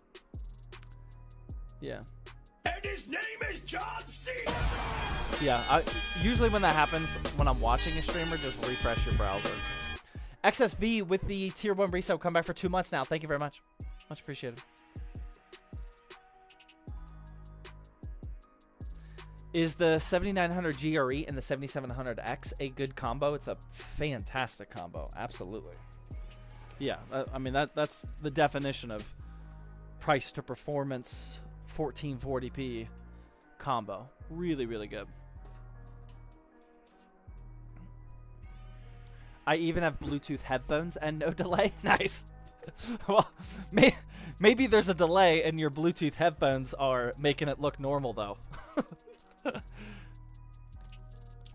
Yeah. And his name is John C. Yeah, usually when that happens, when I'm watching a streamer, just refresh your browser. XSV with the tier 1 resale, come back for 2 months now. Thank you very much. Much appreciated. Is the 7900 GRE and the 7700X a good combo? It's a fantastic combo. Absolutely. Yeah, I mean, that's the definition of price to performance 1440p combo. Really, really good. I even have Bluetooth headphones and no delay. Nice. Well, maybe there's a delay and your Bluetooth headphones are making it look normal, though.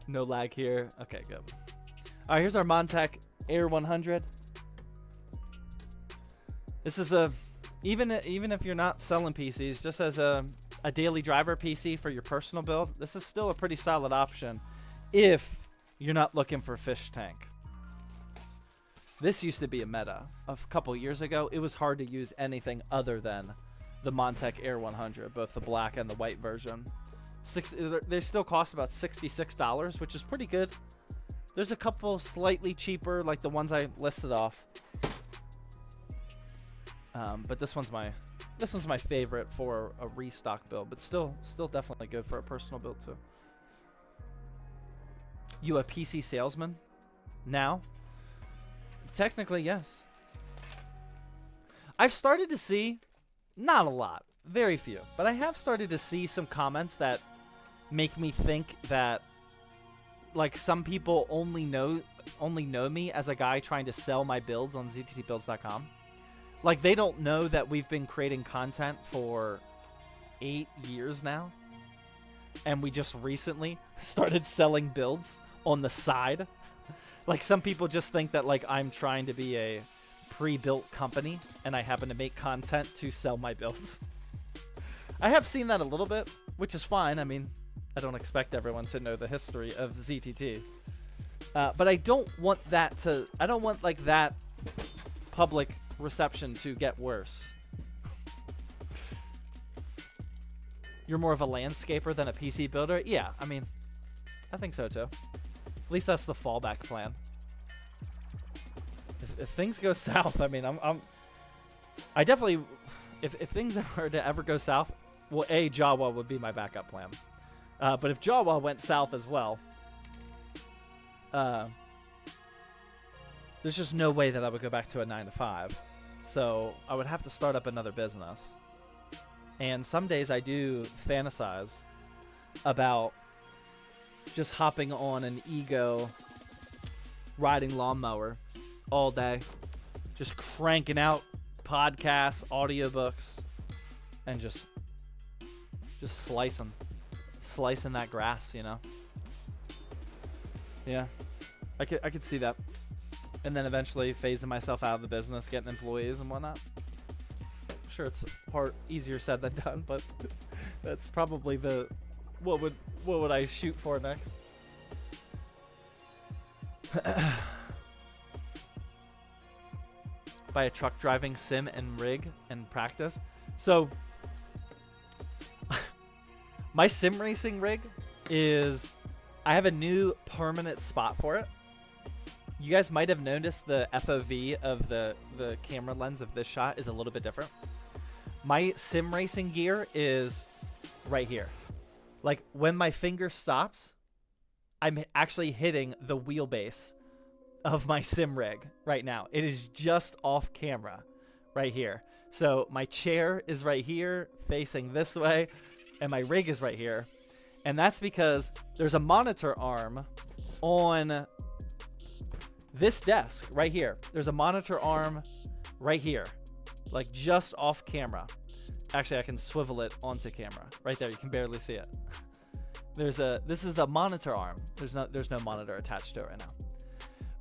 No lag here. Okay, good. All right, here's our Montech Air 100. This is even if you're not selling PCs, just as a daily driver PC for your personal build, this is still a pretty solid option if you're not looking for fish tank. This used to be a meta. A couple years ago, it was hard to use anything other than the Montech Air 100, both the black and the white version. They still cost about $66, which is pretty good. There's a couple slightly cheaper, like the ones I listed off. But this one's my favorite for a restock build, but still definitely good for a personal build too. You a PC salesman now? Technically, yes. I've started to see, not a lot, very few, but I have started to see some comments that make me think that, like, some people only know me as a guy trying to sell my builds on zttbuilds.com. Like, they don't know that we've been creating content for 8 years now, and we just recently started selling builds on the side. Like, some people just think that, like, I'm trying to be a pre-built company, and I happen to make content to sell my builds. I have seen that a little bit, which is fine. I mean, I don't expect everyone to know the history of ZTT. But I don't want that to... I don't want, like, that public reception to get worse. You're more of a landscaper than a PC builder? Yeah, I mean, I think so too. At least that's the fallback plan. If things go south, I mean, I definitely, if things were to ever go south, well, Jawa would be my backup plan. But if Jawa went south as well, there's just no way that I would go back to a 9-to-5. So I would have to start up another business. And some days I do fantasize about just hopping on an ego riding lawnmower all day, just cranking out podcasts, audiobooks, and just slicing that grass, you know. Yeah, I could see that. And then eventually phasing myself out of the business, getting employees and whatnot. I'm sure it's easier said than done, but that's probably the what would I shoot for next? Buy a truck driving sim and rig and practice. So my sim racing rig is, I have a new permanent spot for it. You guys might have noticed the FOV of the camera lens of this shot is a little bit different. My sim racing gear is right here. Like when my finger stops, I'm actually hitting the wheelbase of my sim rig right now. It is just off camera right here. So my chair is right here facing this way and my rig is right here. And that's because there's a monitor arm on this desk right here. There's a monitor arm right here, like just off camera. Actually, I can swivel it onto camera right there. You can barely see it. This is the monitor arm. There's no monitor attached to it right now.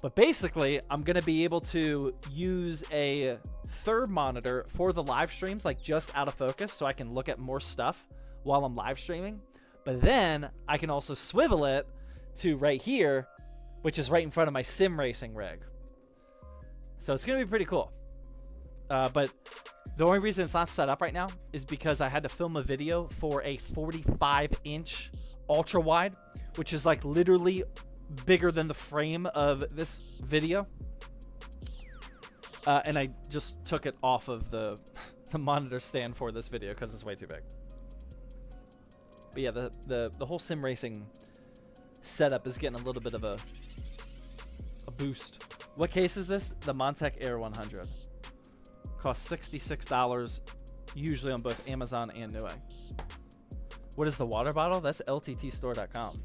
But basically, I'm going to be able to use a third monitor for the live streams, like just out of focus, so I can look at more stuff while I'm live streaming. But then I can also swivel it to right here, which is right in front of my sim racing rig. So it's going to be pretty cool. But the only reason it's not set up right now is because I had to film a video for a 45-inch ultra wide, which is like literally bigger than the frame of this video. And I just took it off of the monitor stand for this video because it's way too big. But yeah, the whole sim racing setup is getting a little bit of a boost. What case is this? The Montec Air 100. Costs $66, usually on both Amazon and Newegg. What is the water bottle? That's lttstore.com.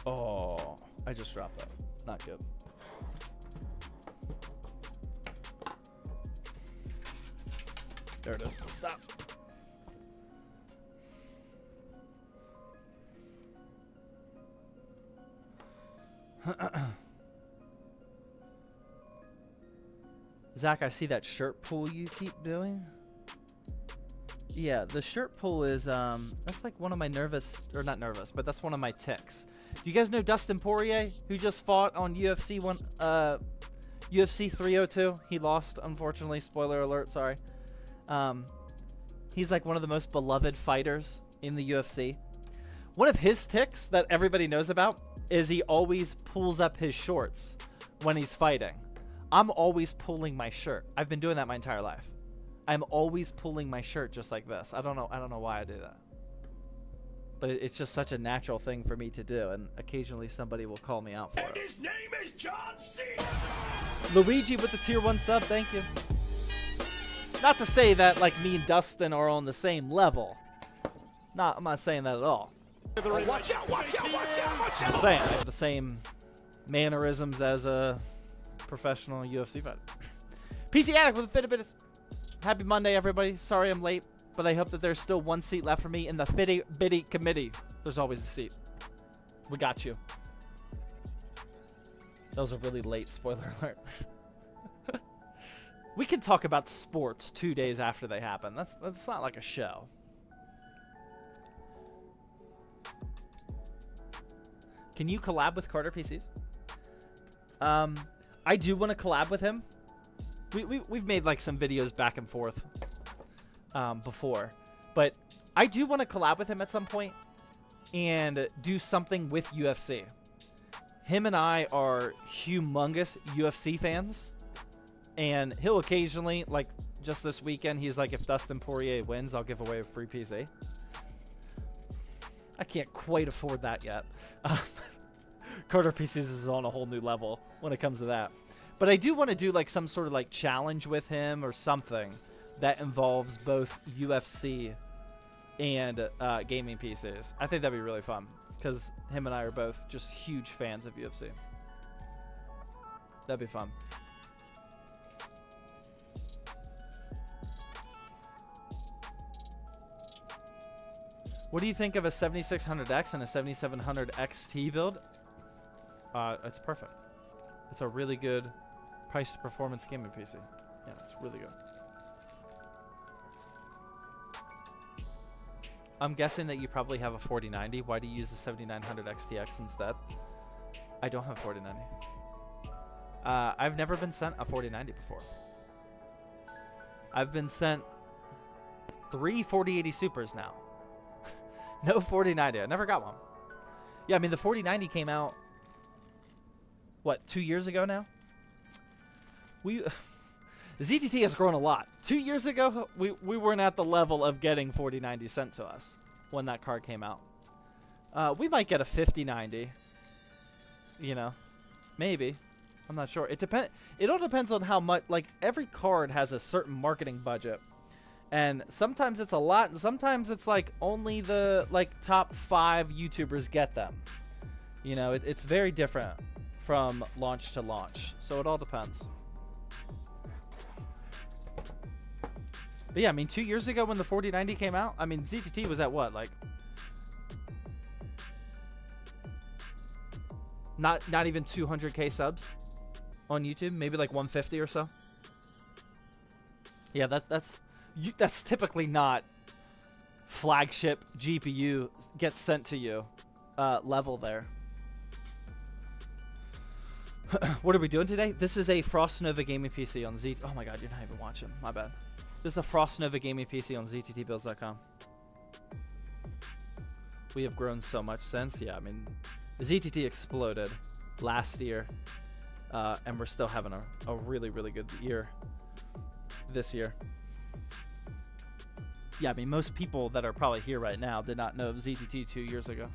Oh, I just dropped that. Not good. There it is. Stop. Zach, I see that shirt pull you keep doing. Yeah, the shirt pull is that's like one of my not nervous, but that's one of my tics. Do you guys know Dustin Poirier, who just fought on UFC 302? He lost, unfortunately. Spoiler alert, sorry. He's like one of the most beloved fighters in the UFC. One of his tics that everybody knows about is he always pulls up his shorts when he's fighting. I'm always pulling my shirt. I've been doing that my entire life. I'm always pulling my shirt just like this. I don't know why I do that. But it's just such a natural thing for me to do, and occasionally somebody will call me out for it. And his name is John C. Luigi with the tier 1 sub, thank you. Not to say that like me and Dustin are on the same level. I'm not saying that at all. Watch out, watch out, watch out, watch I'm out. saying I have the same mannerisms as a professional UFC fighter. PC Addict with a fit of bit. Happy Monday, everybody. Sorry I'm late, but I hope that there's still one seat left for me in the Fitty Bitty Committee. There's always a seat. We got you. That was a really late spoiler alert. We can talk about sports 2 days after they happen. That's not like a show. Can you collab with Carter PCs? I do want to collab with him. We've made like some videos back and forth before. But I do want to collab with him at some point and do something with UFC. Him and I are humongous UFC fans, and he'll occasionally, like just this weekend, he's like, if Dustin Poirier wins, I'll give away a free PC. I can't quite afford that yet. Carter PCs is on a whole new level when it comes to that. But I do want to do like some sort of like challenge with him or something that involves both UFC and gaming PCs. I think that'd be really fun because him and I are both just huge fans of UFC. That'd be fun. What do you think of a 7600X and a 7700 XT build? It's perfect. It's a really good price to performance gaming PC. Yeah, it's really good. I'm guessing that you probably have a 4090. Why do you use the 7900 XTX instead? I don't have a 4090. I've never been sent a 4090 before. I've been sent 3 4080 Supers now. No 4090. I never got one. Yeah, I mean, the 4090 came out, what, 2 years ago now? ZTT has grown a lot. 2 years ago, we weren't at the level of getting 4090 sent to us when that card came out. We might get a 5090. You know, maybe. I'm not sure. It all depends on how much. Like, every card has a certain marketing budget. And sometimes it's a lot, and sometimes it's like only the top 5 YouTubers get them. You know, it's very different from launch to launch. So it all depends. But yeah, I mean, 2 years ago when the 4090 came out, I mean, ZTT was at what, like, not even 200k subs on YouTube, maybe like 150 or so. Yeah, that's typically not flagship GPU gets sent to you level there. What are we doing today? This is a Frost Nova gaming PC on Z. Oh my god, you're not even watching. My bad. This is a Frost Nova gaming PC on ZTTbuilds.com. We have grown so much since. Yeah, I mean, ZTT exploded last year, and we're still having a really, really good year this year. Yeah, I mean, most people that are probably here right now did not know ZTT 2 years ago.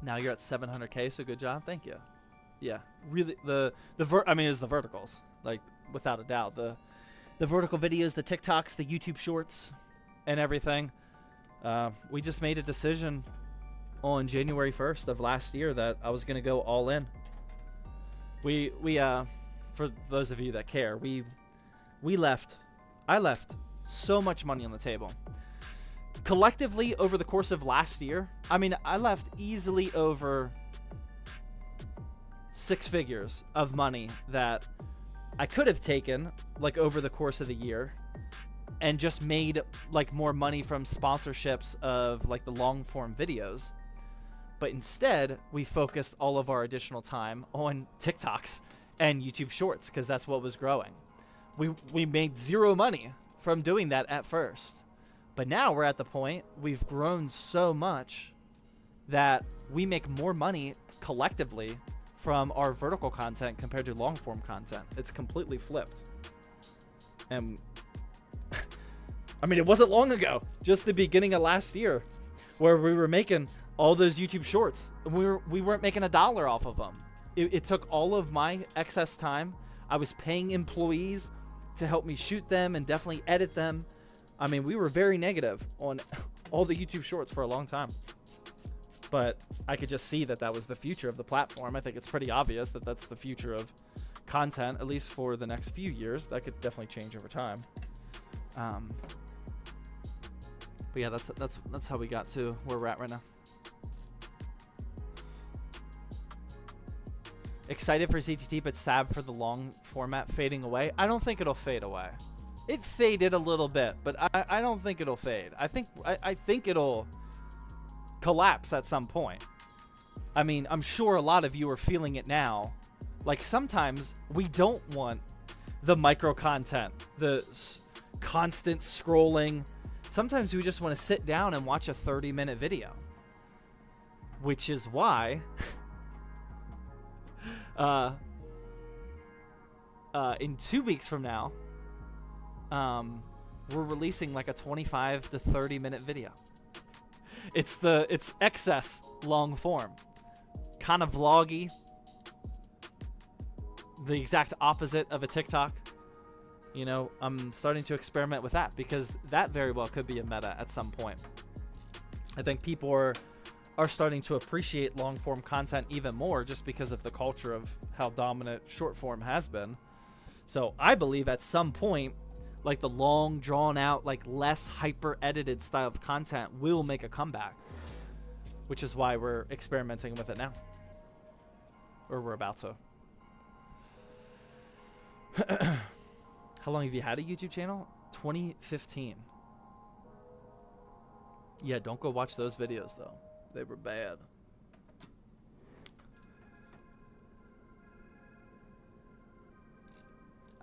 Now you're at 700k, so good job. Thank you. Yeah, really, I mean, it's the verticals, like, without a doubt. The vertical videos, the TikToks, the YouTube shorts, and everything. We just made a decision on January 1st of last year that I was going to go all in. We for those of you that care, I left so much money on the table. Collectively, over the course of last year, I mean, I left easily over 6 figures of money that I could have taken, like, over the course of the year and just made, like, more money from sponsorships of, like, the long-form videos. But instead, we focused all of our additional time on TikToks and YouTube Shorts because that's what was growing. We made 0 money from doing that at first. But now we're at the point, we've grown so much that we make more money collectively from our vertical content compared to long form content. It's completely flipped. And I mean, it wasn't long ago, just the beginning of last year, where we were making all those YouTube shorts. We weren't making $1 off of them. It took all of my excess time. I was paying employees to help me shoot them and definitely edit them. I mean, we were very negative on all the YouTube shorts for a long time. But I could just see that that was the future of the platform. I think it's pretty obvious that that's the future of content, at least for the next few years. That could definitely change over time. But yeah, that's how we got to where we're at right now. Excited for ZTT, but sad for the long format fading away. I don't think it'll fade away. It faded a little bit, but I don't think it'll fade. I think it'll collapse at some point. I mean, I'm sure a lot of you are feeling it now. Like, sometimes we don't want the micro content, the constant scrolling. Sometimes we just want to sit down and watch a 30-minute video, which is why in 2 weeks from now, we're releasing like a 25 to 30-minute video. It's excess long form, kind of vloggy, the exact opposite of a TikTok. You know, I'm starting to experiment with that because that very well could be a meta at some point. I think people are starting to appreciate long form content even more just because of the culture of how dominant short form has been. So I believe at some point, like the long drawn out, like less hyper edited style of content will make a comeback, which is why we're experimenting with it now, or we're about to. How long have you had a YouTube channel? 2015. Yeah, don't go watch those videos though. They were bad.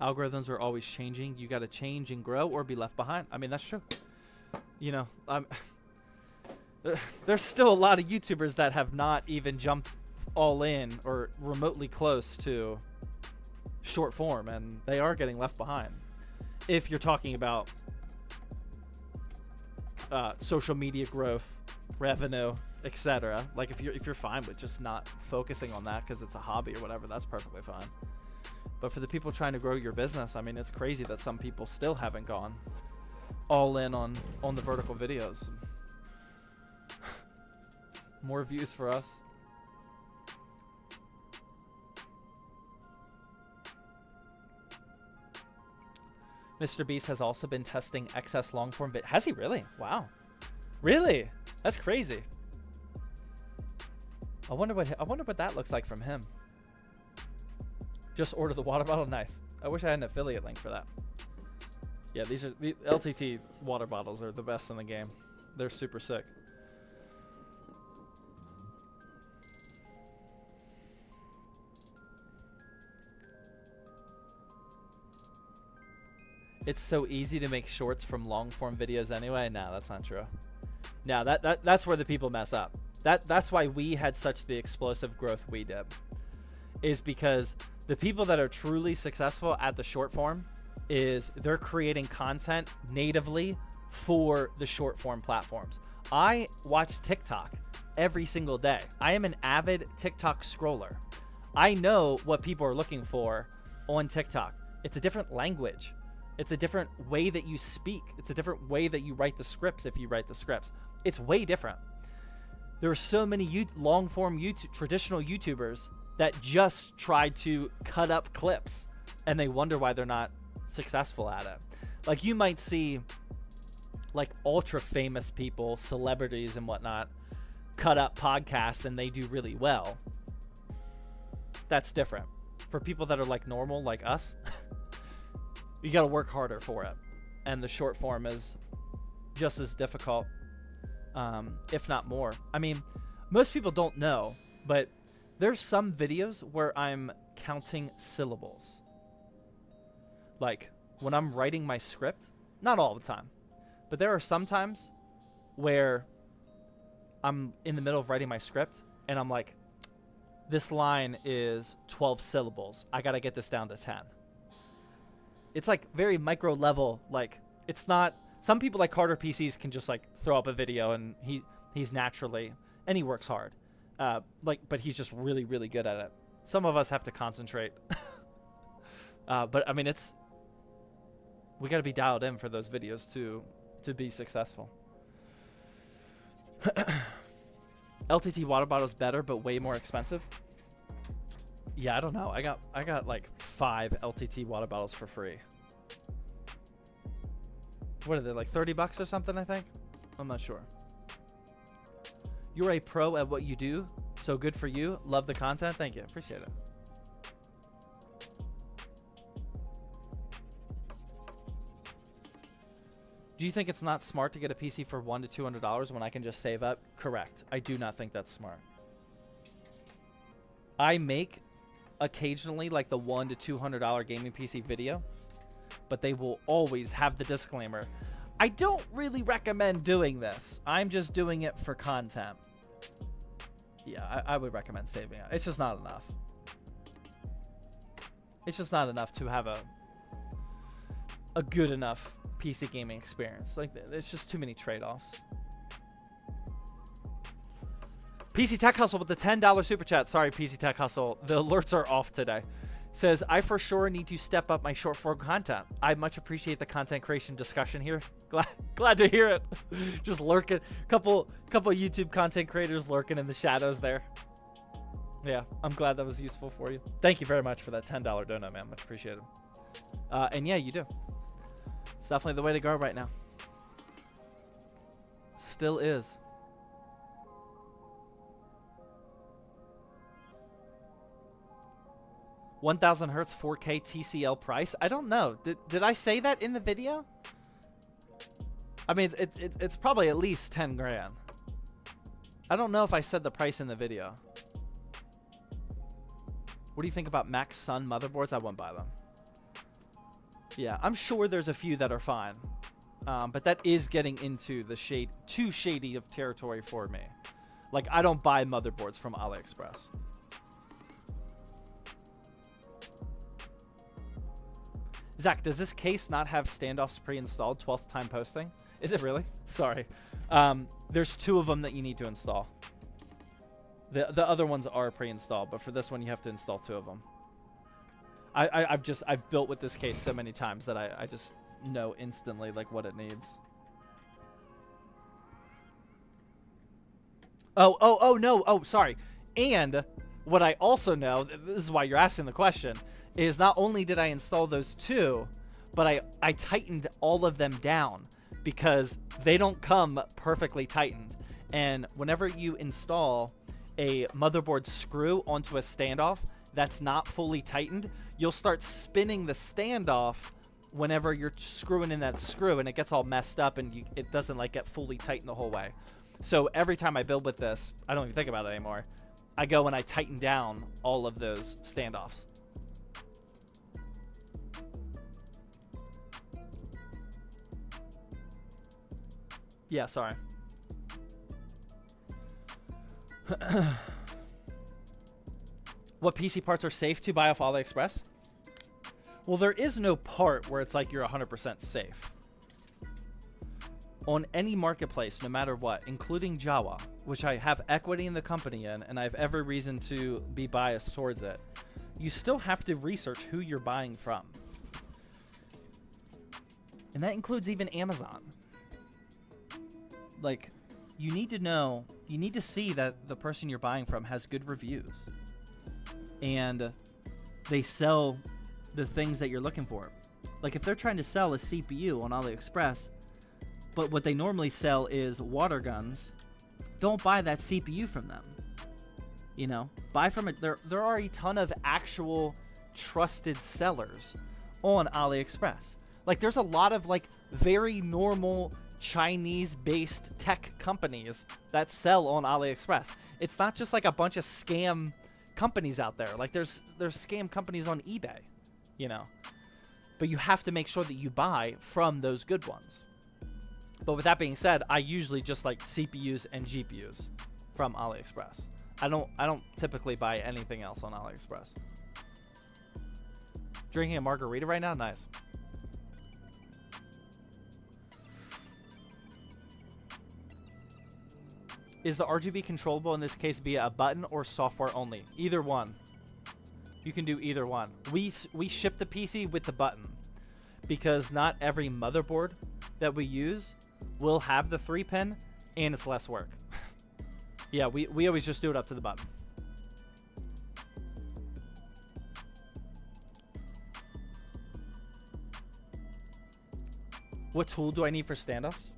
Algorithms are always changing. You got to change and grow or be left behind. I mean, that's true. You know, there's still a lot of YouTubers that have not even jumped all in or remotely close to short form, and they are getting left behind. If you're talking about social media growth, revenue, etc. Like if you're fine with just not focusing on that because it's a hobby or whatever, that's perfectly fine. But for the people trying to grow your business, I mean, it's crazy that some people still haven't gone all in on the vertical videos. More views for us. Mr. Beast has also been testing excess long form has he really? Wow. Really? That's crazy. I wonder what that looks like from him. Just order the water bottle. Nice. I wish I had an affiliate link for that. Yeah, the LTT water bottles are the best in the game. They're super sick. It's so easy to make shorts from long form videos anyway. No, that's not true. No, that's where the people mess up. That's why we had such the explosive growth we did. Is because the people that are truly successful at the short form is they're creating content natively for the short form platforms. I watch TikTok every single day. I am an avid TikTok scroller. I know what people are looking for on TikTok. It's a different language. It's a different way that you speak. It's a different way that you write the scripts if you write the scripts. It's way different. There are so many long form traditional YouTubers that just try to cut up clips and they wonder why they're not successful at it. Like you might see like ultra famous people, celebrities and whatnot, cut up podcasts and they do really well. That's different. For people that are like normal, like us, you got to work harder for it. And the short form is just as difficult, if not more. I mean, most people don't know, but there's some videos where I'm counting syllables. Like when I'm writing my script, not all the time, but there are some times where I'm in the middle of writing my script and I'm like, this line is 12 syllables. I got to get this down to 10. It's like very micro level. Like it's not, some people like Carter PCs can just like throw up a video and he's naturally, and he works hard. But he's just really, really good at it. Some of us have to concentrate. But I mean, we got to be dialed in for those videos to be successful. LTT water bottle's better, but way more expensive. Yeah, I don't know. I got like 5 LTT water bottles for free. What are they, like $30 or something, I think? I'm not sure. You're a pro at what you do, so good for you. Love the content. Thank you. Appreciate it. Do you think it's not smart to get a PC for $100 to $200 when I can just save up? Correct. I do not think that's smart. I make occasionally like the $100 to $200 gaming PC video, but they will always have the disclaimer. I don't really recommend doing this. I'm just doing it for content. Yeah, I would recommend saving it. It's just not enough. It's just not enough to have a good enough PC gaming experience. Like, there's just too many trade-offs. PC Tech Hustle with the $10 super chat. Sorry, PC Tech Hustle. The alerts are off today. Says, I for sure need to step up my short form content. I much appreciate the content creation discussion here. Glad to hear it. Just lurking. Couple YouTube content creators lurking in the shadows there. Yeah, I'm glad that was useful for you. Thank you very much for that $10 donut, man. Much appreciated. And yeah, you do. It's definitely the way to go right now. Still is. $1,000 hertz 4K TCL price. I don't know. Did I say that in the video? I mean, it's probably at least 10 grand. I don't know if I said the price in the video. What do you think about Max Sun motherboards? I wouldn't buy them. Yeah, I'm sure there's a few that are fine. But that is getting into the too shady of territory for me. Like, I don't buy motherboards from AliExpress. Zach, does this case not have standoffs pre-installed 12th time posting? Is it really? Sorry. There's 2 of them that you need to install. The other ones are pre-installed, but for this one you have to install 2 of them. I've built with this case so many times that I just know instantly like what it needs. Oh no. Oh, sorry. And what I also know, this is why you're asking the question, is not only did I install those 2, but I tightened all of them down because they don't come perfectly tightened. And whenever you install a motherboard screw onto a standoff that's not fully tightened, you'll start spinning the standoff whenever you're screwing in that screw, and it gets all messed up and it doesn't like get fully tightened the whole way. So every time I build with this, I don't even think about it anymore. I go and I tighten down all of those standoffs. Yeah, sorry. What PC parts are safe to buy off AliExpress? Well, there is no part where it's like you're 100% safe. On any marketplace, no matter what, including Java, which I have equity in the company in, and I have every reason to be biased towards it, you still have to research who you're buying from. And that includes even Amazon. Like, you need to know, you need to see that the person you're buying from has good reviews. And they sell the things that you're looking for. Like, if they're trying to sell a CPU on AliExpress, but what they normally sell is water guns, don't buy that CPU from them. You know, buy from it. There are a ton of actual trusted sellers on AliExpress. Like, there's a lot of like very normal Chinese-based tech companies that sell on AliExpress. It's not just like a bunch of scam companies out there. Like, there's scam companies on eBay, you know. But you have to make sure that you buy from those good ones. But with that being said, I usually just like CPUs and GPUs from AliExpress. I don't typically buy anything else on AliExpress. Drinking a margarita right now? Nice. Is the RGB controllable in this case via a button or software only? Either one. You can do either one. We ship the PC with the button because not every motherboard that we use will have the 3-pin, and it's less work. Yeah, we always just do it up to the button. What tool do I need for standoffs?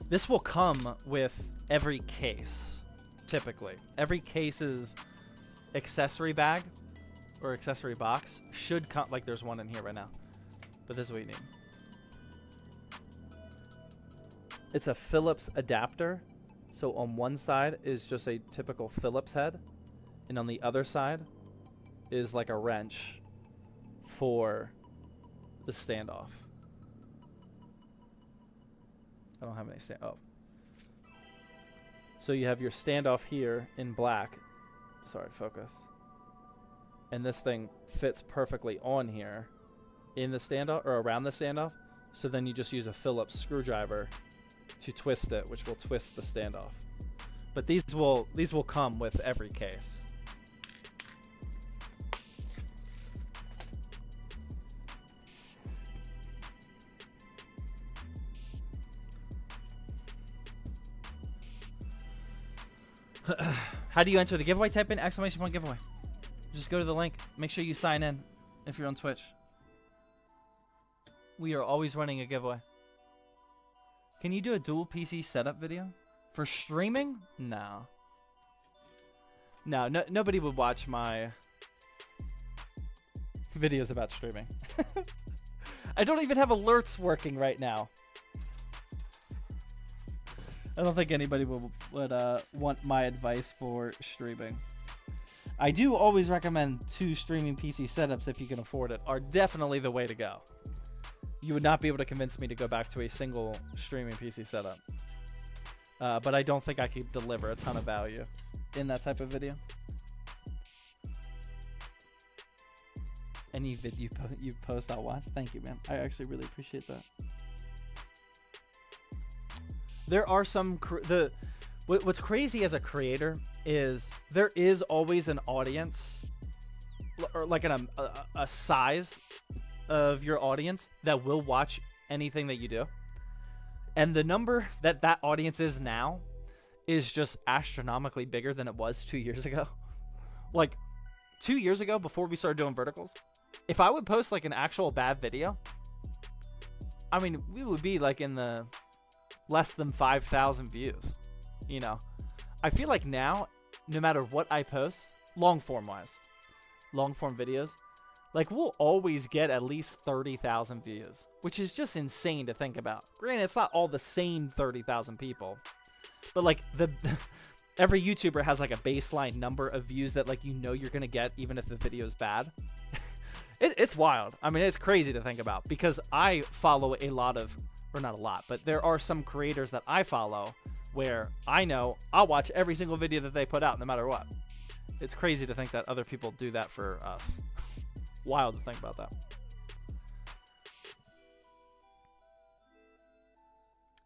This will come with every case, typically. Every case's accessory bag or accessory box should come, like there's one in here right now. But this is what you need. It's a Phillips adapter. So on one side is just a typical Phillips head. and on the other side is like a wrench for the standoff. I don't have any stand. Oh. So you have your standoff here in black. Sorry, focus. And this thing fits perfectly on here in the standoff or around the standoff. So then you just use a Phillips screwdriver to twist it, which will twist the standoff. But these will come with every case. How do you enter the giveaway? Type in !giveaway. Just go to the link. Make sure you sign in if you're on Twitch. We are always running a giveaway. Can you do a dual PC setup video? For streaming? No. No, nobody would watch my videos about streaming. I don't even have alerts working right now. I don't think anybody would want my advice for streaming. I do always recommend 2 streaming PC setups if you can afford it. Are definitely the way to go. You would not be able to convince me to go back to a single streaming PC setup. But I don't think I could deliver a ton of value in that type of video. Any video you post, I'll watch. Thank you, man. I actually really appreciate that. There are some what's crazy as a creator is there is always an audience or like a size of your audience that will watch anything that you do. And the number that audience is now is just astronomically bigger than it was 2 years ago. Like 2 years ago, before we started doing verticals, if I would post like an actual bad video, I mean, we would be like in the less than 5,000 views. You know, I feel like now, no matter what I post, long form videos, like we'll always get at least 30,000 views, which is just insane to think about. Granted, it's not all the same 30,000 people, but like every YouTuber has like a baseline number of views that like you're gonna get even if the video is bad. It's wild. I mean, it's crazy to think about because I follow a lot of, or not a lot, but there are some creators that I follow where I know I'll watch every single video that they put out no matter what. It's crazy to think that other people do that for us. Wild to think about that.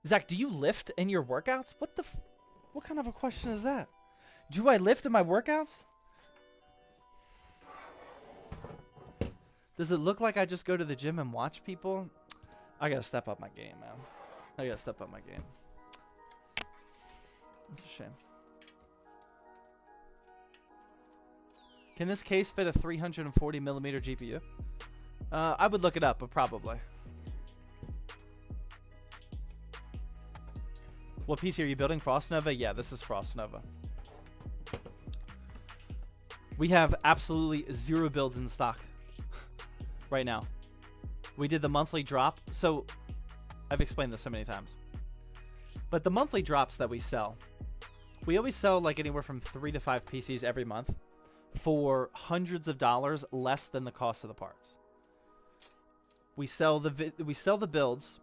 Zach, do you lift in your workouts? What kind of a question is that? Do I lift in my workouts? Does it look like I just go to the gym and watch people? I gotta step up my game, man. I gotta step up my game. It's a shame. Can this case fit a 340mm GPU? I would look it up, but probably. What PC are you building? Frost Nova? Yeah, this is Frost Nova. We have absolutely 0 builds in stock right now. We did the monthly drop. So I've explained this so many times. But the monthly drops that we sell, we always sell like anywhere from 3 to 5 PCs every month for hundreds of dollars less than the cost of the parts. We sell the builds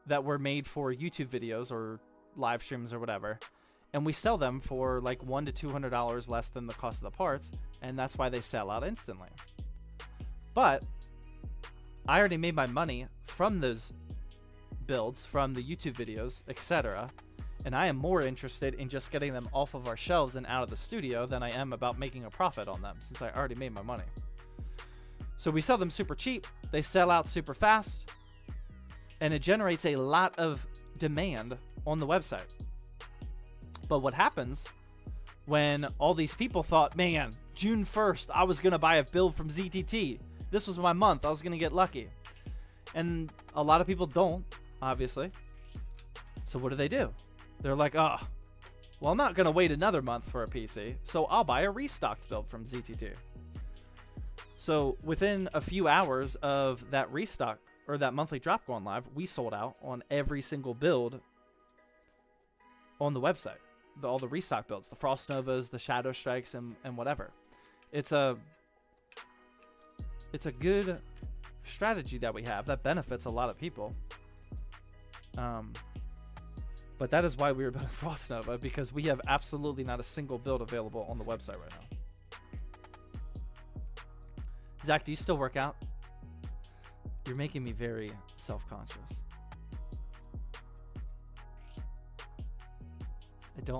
that were made for YouTube videos or live streams or whatever, and we sell them for like $100 to $200 less than the cost of the parts, and that's why they sell out instantly. But I already made my money from those builds, from the YouTube videos, etc., and I am more interested in just getting them off of our shelves and out of the studio than I am about making a profit on them, since I already made my money. So we sell them super cheap, they sell out super fast, and it generates a lot of demand on the website. But what happens when all these people thought, man, June 1st, I was going to buy a build from ZTT. This was my month. I was going to get lucky. And a lot of people don't, obviously. So what do? They're like, oh, well, I'm not going to wait another month for a PC, so I'll buy a restocked build from ZTT. So within a few hours of that restock, or that monthly drop going live, we sold out on every single build on the website. all the restock builds, the Frost Novas, the Shadow Strikes, and whatever. It's a good strategy that we have that benefits a lot of people. But that is why we were building Frost Nova, because we have absolutely not a single build available on the website right now. Zach, do you still work out? You're making me very self-conscious.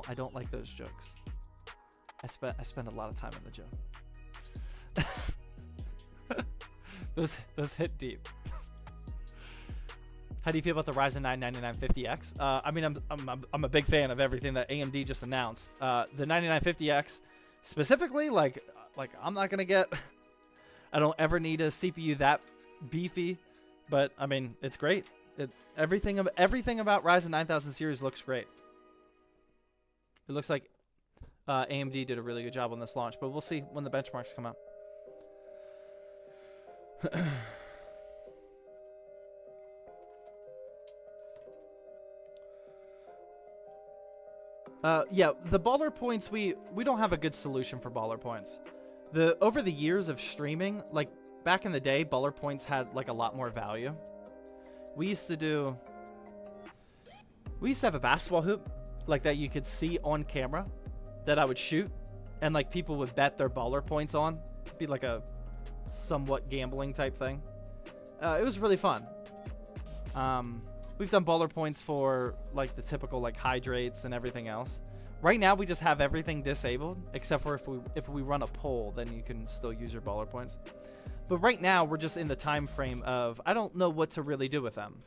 I don't like those jokes. I spend a lot of time in the gym. those hit deep. How do you feel about the Ryzen 9 9950X? I mean, I'm a big fan of everything that AMD just announced. The 9950X specifically, like I'm not gonna get. I don't ever need a CPU that beefy, but I mean, it's great. Everything about Ryzen 9000 series looks great. It looks like AMD did a really good job on this launch, but we'll see when the benchmarks come out. Yeah, the baller points, we don't have a good solution for baller points. Over the years of streaming, like back in the day, baller points had like a lot more value. We used to have a basketball hoop like that you could see on camera that I would shoot, and like people would bet their baller points on. It'd be like a somewhat gambling type thing. It was really fun. We've done baller points for like the typical like hydrates and everything else. Right now we just have everything disabled, except for if we run a poll, then you can still use your baller points. But right now we're just in the time frame of I don't know what to really do with them.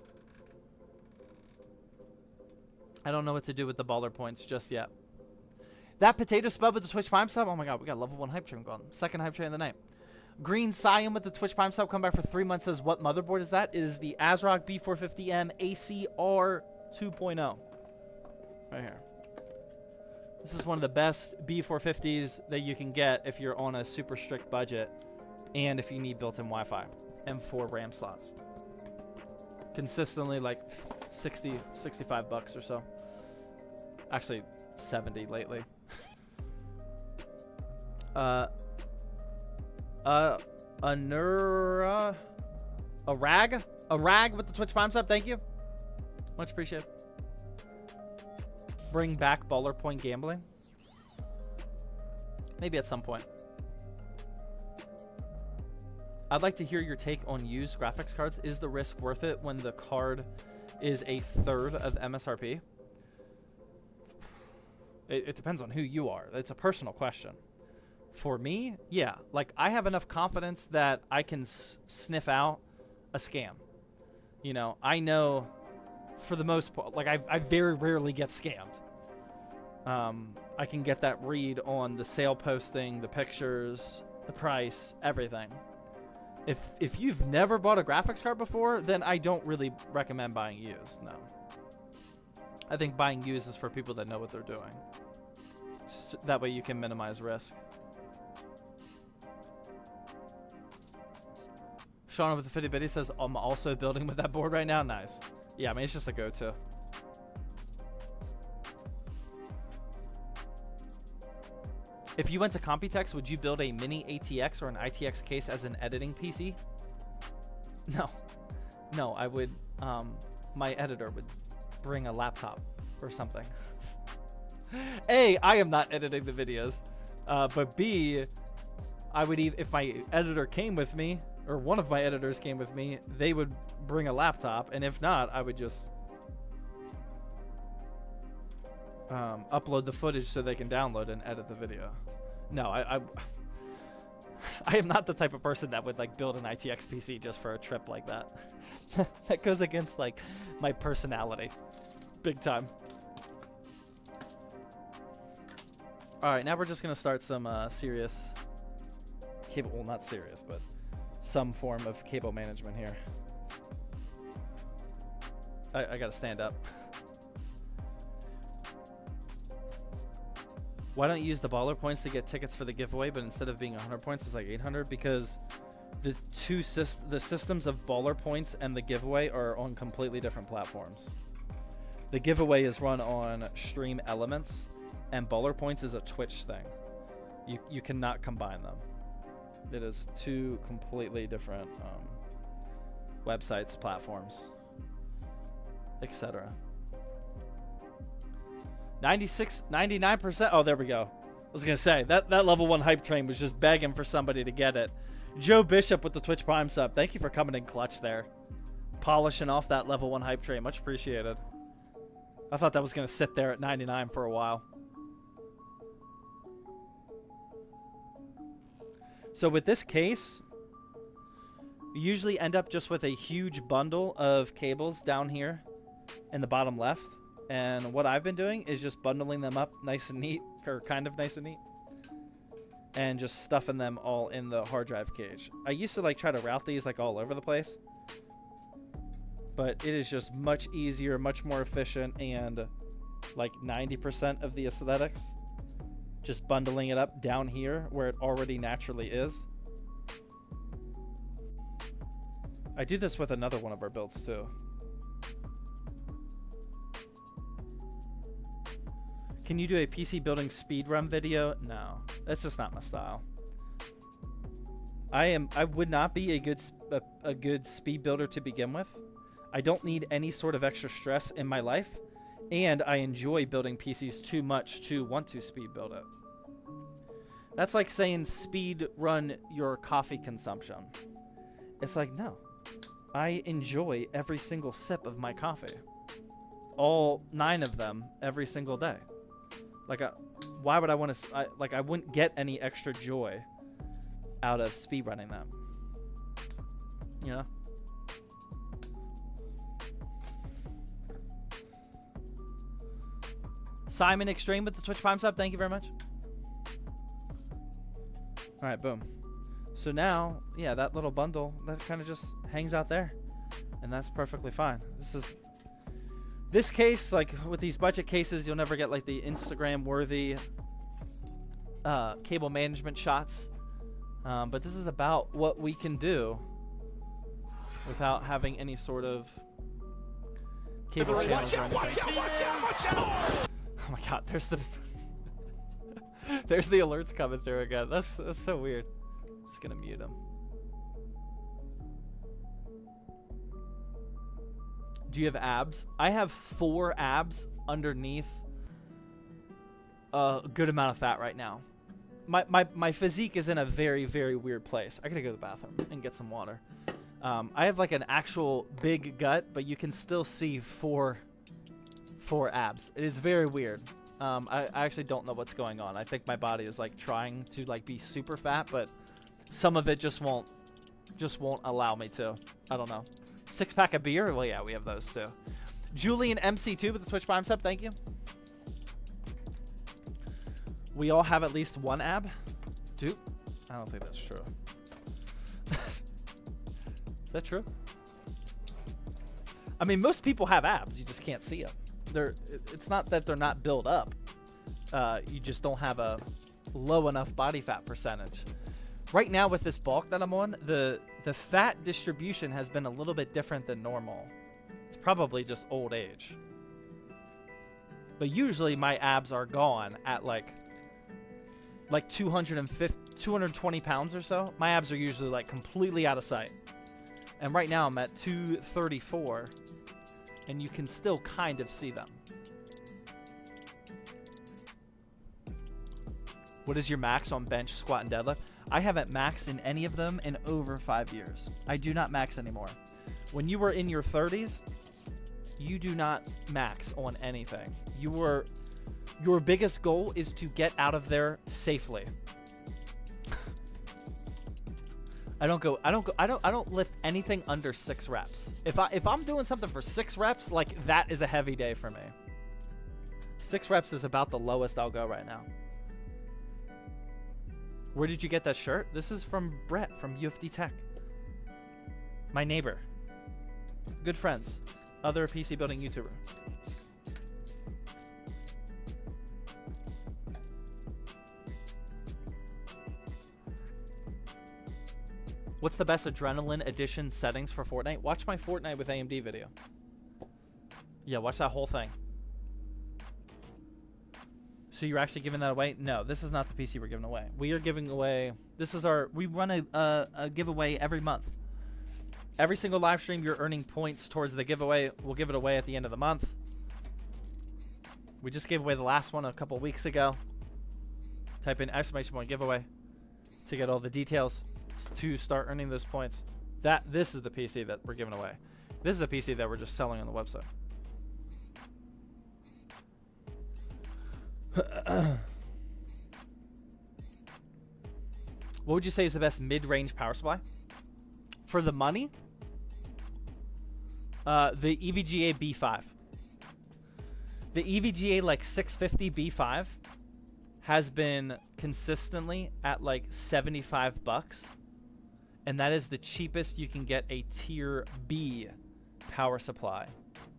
I don't know what to do with the baller points just yet. That potato spud with the Twitch Prime sub. Oh my god, we got level 1 hype train going. Second hype train of the night. Green Cyan with the Twitch Prime sub, come back for 3 months, says, what motherboard is that? It is the ASRock B450M ACR 2.0. Right here. This is one of the best B450s that you can get if you're on a super strict budget and if you need built-in Wi-Fi and 4 RAM slots. Consistently like 60, 65 bucks or so. Actually, 70 lately. A rag with the Twitch Prime sub, thank you. Much appreciated. Bring back baller point gambling. Maybe at some point. I'd like to hear your take on used graphics cards. Is the risk worth it when the card is a third of MSRP? It depends on who you are. It's a personal question. For me, yeah. Like, I have enough confidence that I can sniff out a scam. You know, I know for the most part, like, I very rarely get scammed. I can get that read on the sale posting, the pictures, the price, everything. If you've never bought a graphics card before, then I don't really recommend buying used, no. I think buying used is for people that know what they're doing. That way you can minimize risk. Sean with the Fitty Bitty says, I'm also building with that board right now. Nice. Yeah, I mean, it's just a go-to. If you went to Computex, would you build a mini ATX or an ITX case as an editing PC? No. No, I would, my editor would bring a laptop or something. A, I am not editing the videos. But B, I would if my editor came with me, or one of my editors came with me, they would bring a laptop, and if not, I would just upload the footage so they can download and edit the video. No, I am not the type of person that would like build an ITX PC just for a trip like that. That goes against like my personality, big time. All right, now we're just gonna start some serious cable. Well, not serious, but some form of cable management here. I gotta stand up. Why don't you use the baller points to get tickets for the giveaway, but instead of being 100 points, it's like 800? Because the systems of baller points and the giveaway are on completely different platforms. The giveaway is run on Stream Elements, and Bowler Points is a Twitch thing. You cannot combine them. It is two completely different websites, platforms, etc. 99%. Oh, there we go. I was gonna say that level 1 hype train was just begging for somebody to get it. Joe Bishop with the Twitch Prime sub. Thank you for coming in clutch there, polishing off that level 1 hype train. Much appreciated. I thought that was gonna sit there at 99 for a while. So with this case, you usually end up just with a huge bundle of cables down here in the bottom left. And what I've been doing is just bundling them up nice and neat, or kind of nice and neat, and just stuffing them all in the hard drive cage. I used to like try to route these like all over the place, but it is just much easier, much more efficient, and like 90% of the aesthetics, just bundling it up down here where it already naturally is. I do this with another one of our builds too. Can you do a PC building speed run video? No, that's just not my style. I would not be a good speed builder to begin with. I don't need any sort of extra stress in my life, and I enjoy building PCs too much to want to speed build it. That's like saying speed run your coffee consumption. It's like, no, I enjoy every single sip of my coffee, all 9 of them every single day. Like, why would I want to? I wouldn't get any extra joy out of speedrunning that. You know. Simon Extreme with the Twitch Prime sub. Thank you very much. All right, boom. So now, yeah, that little bundle that kind of just hangs out there, and that's perfectly fine. This case, like with these budget cases, you'll never get like the Instagram worthy cable management shots, but this is about what we can do without having any sort of cable channels or anything. Watch out! Oh my god, there's the there's the alerts coming through again. That's so weird. Just gonna mute them. Do you have abs? I have 4 abs underneath a good amount of fat right now. My physique is in a very, very weird place. I gotta go to the bathroom and get some water. I have like an actual big gut, but you can still see 4 abs. It is very weird. I actually don't know what's going on. I think my body is like trying to like be super fat, but some of it just won't allow me to. I don't know. 6-pack of beer? Well, yeah, we have those too. Julian MC2 with the Twitch Prime sub. Thank you. We all have at least 1 ab? Dude, I don't think that's true. Is that true? I mean, most people have abs. You just can't see them. It's not that they're not built up. You just don't have a low enough body fat percentage. Right now with this bulk that I'm on, the fat distribution has been a little bit different than normal. It's probably just old age. But usually my abs are gone at like 220 pounds or so. My abs are usually like completely out of sight. And right now I'm at 234, and you can still kind of see them. What is your max on bench, squat, and deadlift? I haven't maxed in any of them in over 5 years. I do not max anymore. When you were in your 30s, you do not max on anything. Your biggest goal is to get out of there safely. I don't lift anything under 6 reps. If I'm doing something for 6 reps, like that is a heavy day for me. 6 reps is about the lowest I'll go right now. Where did you get that shirt? This is from Brett from UFD Tech. My neighbor. Good friends. Other PC building YouTuber. What's the best Adrenaline Edition settings for Fortnite? Watch my Fortnite with AMD video. Yeah, watch that whole thing. So you're actually giving that away? No, this is not the PC we're giving away. We are giving away, we run a giveaway every month. Every single live stream, you're earning points towards the giveaway. We'll give it away at the end of the month. We just gave away the last one a couple weeks ago. Type in !point giveaway to get all the details to start earning those points. This is the PC that we're giving away. This is a PC that we're just selling on the website. What would you say is the best mid-range power supply? For the money? The EVGA B5. The EVGA like 650 B5 has been consistently at like 75 bucks. And that is the cheapest you can get a tier B power supply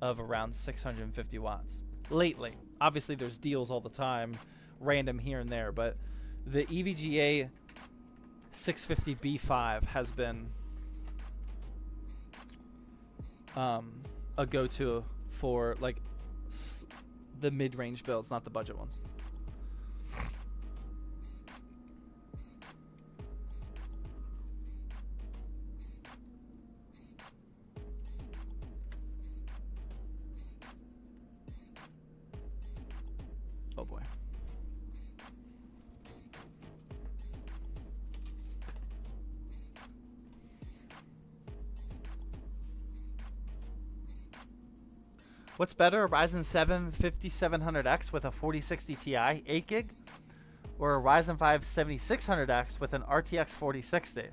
of around 650 watts. Lately. Obviously, there's deals all the time, random here and there, but the EVGA 650 B5 has been a go-to for like the mid-range builds, not the budget ones. Oh boy. What's better, a Ryzen 7 5700X with a 4060 Ti 8 gig, or a Ryzen 5 7600X with an RTX 4060?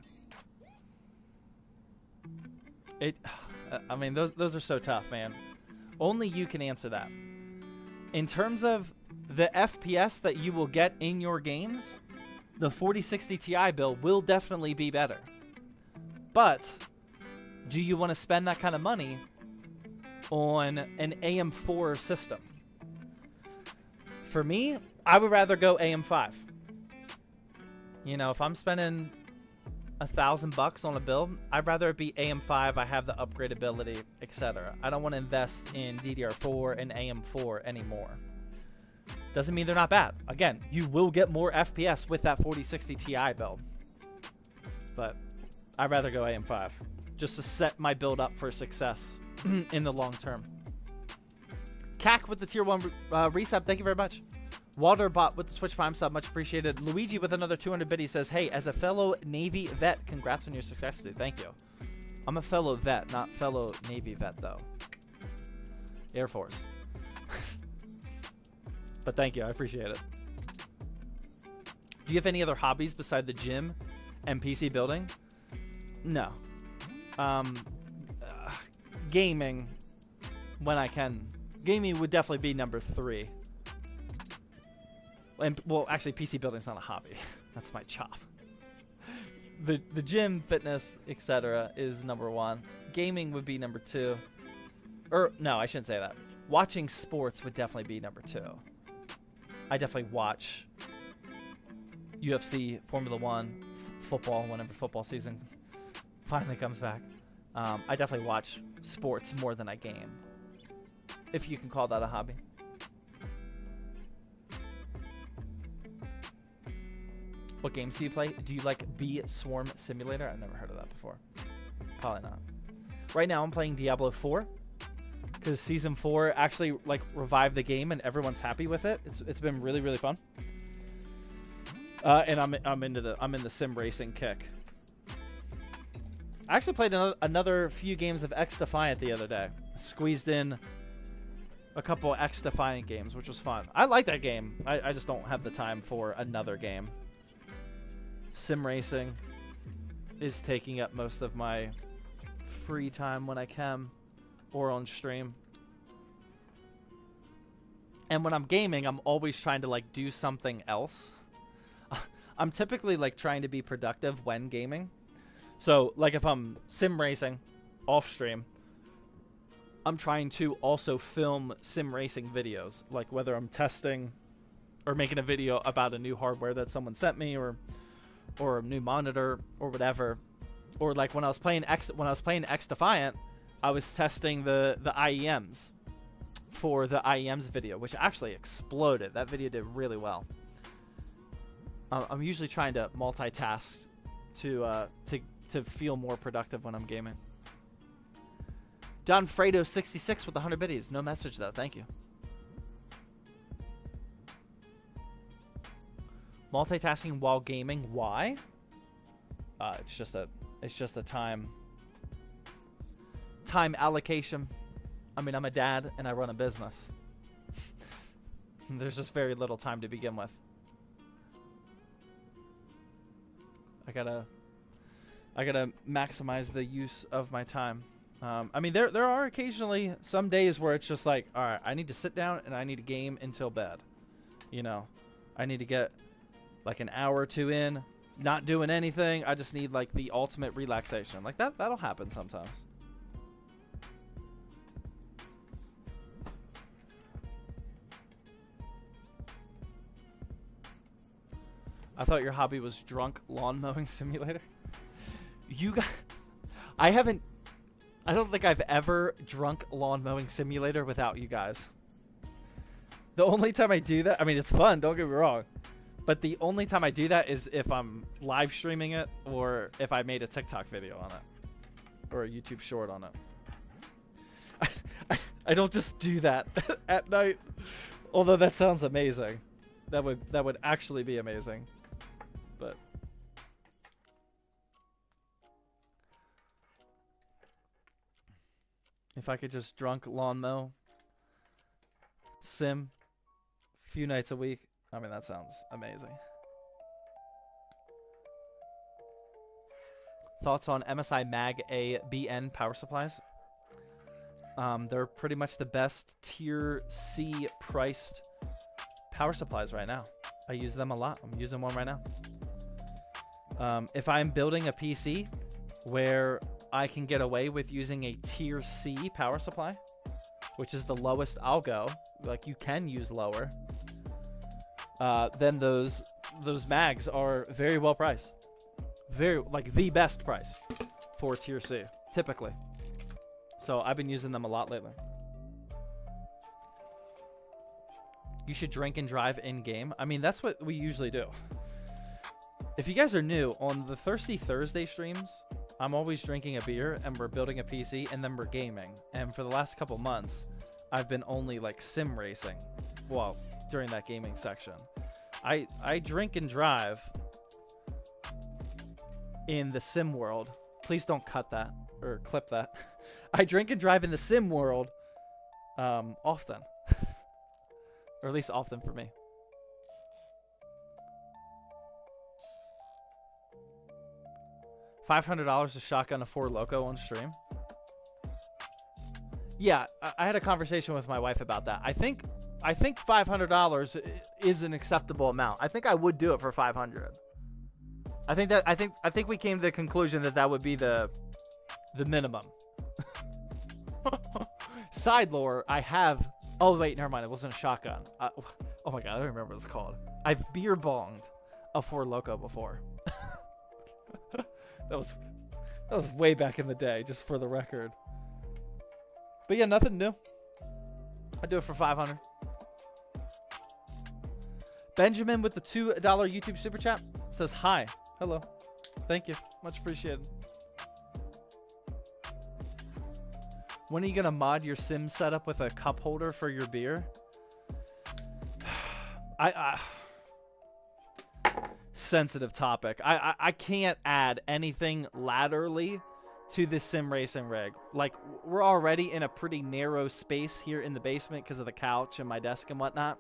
I mean, those are so tough, man. Only you can answer that. In terms of the FPS that you will get in your games, the 4060 Ti build will definitely be better. But do you want to spend that kind of money on an AM4 system? For me, I would rather go AM5. You know, if I'm spending $1,000 on a build, I'd rather it be AM5. I have the upgradability, etc. I don't want to invest in DDR4 and AM4 anymore. Doesn't mean they're not bad. Again, you will get more FPS with that 4060 Ti build. But I'd rather go AM5 just to set my build up for success in the long term. CAC with the tier 1 resub. Thank you very much. Waterbot with the Twitch Prime sub. Much appreciated. Luigi with another 200 biddies says, hey, as a fellow Navy vet, congrats on your success today. Thank you. I'm a fellow vet, not fellow Navy vet, though. Air Force. But thank you. I appreciate it. Do you have any other hobbies beside the gym and PC building? No. Gaming, when I can. Gaming would definitely be number 3. And, well, actually, PC building is not a hobby. That's my job. The gym, fitness, etc. is number 1. Gaming would be number 2. Or, no, I shouldn't say that. Watching sports would definitely be number 2. I definitely watch UFC, Formula 1, football whenever football season finally comes back. I definitely watch sports more than I game, if you can call that a hobby. What games do you play? Do you like Bee Swarm Simulator? I've never heard of that before. Probably not. Right now I'm playing Diablo 4 because Season 4 actually like revived the game and everyone's happy with it. It's been really, really fun. And I'm in the sim racing kick. I actually played another few games of X Defiant the other day. Squeezed in a couple X Defiant games, which was fun. I like that game. I just don't have the time for another game. Sim racing is taking up most of my free time when I can, or on stream. And when I'm gaming, I'm always trying to like do something else. I'm typically like trying to be productive when gaming. So like if I'm sim racing off stream, I'm trying to also film sim racing videos, like whether I'm testing or making a video about a new hardware that someone sent me, or a new monitor or whatever. Or like when I was playing X Defiant, I was testing the IEMs for the IEM's video, which actually exploded. That video did really well. I'm usually trying to multitask to feel more productive when I'm gaming. Don Fredo 66 with 100 biddies. No message though. Thank you. Multitasking while gaming. Why? It's just a time allocation. I mean, I'm a dad and I run a business. There's just very little time to begin with. I gotta maximize the use of my time. I mean, there are occasionally some days where it's just like, all right, I need to sit down and I need to game until bed. You know, I need to get like an hour or two in, not doing anything. I just need like the ultimate relaxation. Like that'll happen sometimes. I thought your hobby was drunk lawn mowing simulator. You got, I don't think I've ever drunk lawn mowing simulator without you guys. The only time I do that, I mean, it's fun, don't get me wrong. But the only time I do that is if I'm live streaming it or if I made a TikTok video on it or a YouTube short on it. I don't just do that at night. Although that sounds amazing. That would actually be amazing. But if I could just drunk lawn mow sim a few nights a week, I mean, that sounds amazing. Thoughts on MSI Mag A BN power supplies? They're pretty much the best tier C priced power supplies right now. I use them a lot. I'm using one right now. If I'm building a PC where I can get away with using a tier C power supply, which is the lowest I'll go, like you can use lower, then those mags are very well priced. Very, like, the best price for tier C, typically. So I've been using them a lot lately. You should drink and drive in game. I mean, that's what we usually do. If you guys are new, on the Thirsty Thursday streams, I'm always drinking a beer and we're building a PC and then we're gaming. And for the last couple months, I've been only like sim racing. Well, during that gaming section. I drink and drive in the sim world. Please don't cut that or clip that. I drink and drive in the sim world often. Or at least often for me. $500 to shotgun a Four Loko on stream. Yeah, I had a conversation with my wife about that. I think $500 is an acceptable amount. I think I would do it for $500. I think we came to the conclusion that would be the minimum. Side lore, I have. Oh wait, never mind. It wasn't a shotgun. Oh my god, I don't remember what it's called. I've beer bonged a Four Loko before. That was way back in the day, just for the record. But yeah, nothing new. I do it for $500. Benjamin with the $2 YouTube super chat says hi. Hello. Thank you. Much appreciated. When are you gonna mod your sim setup with a cup holder for your beer? Sensitive topic. I can't add anything laterally to this sim racing rig. Like, we're already in a pretty narrow space here in the basement because of the couch and my desk and whatnot.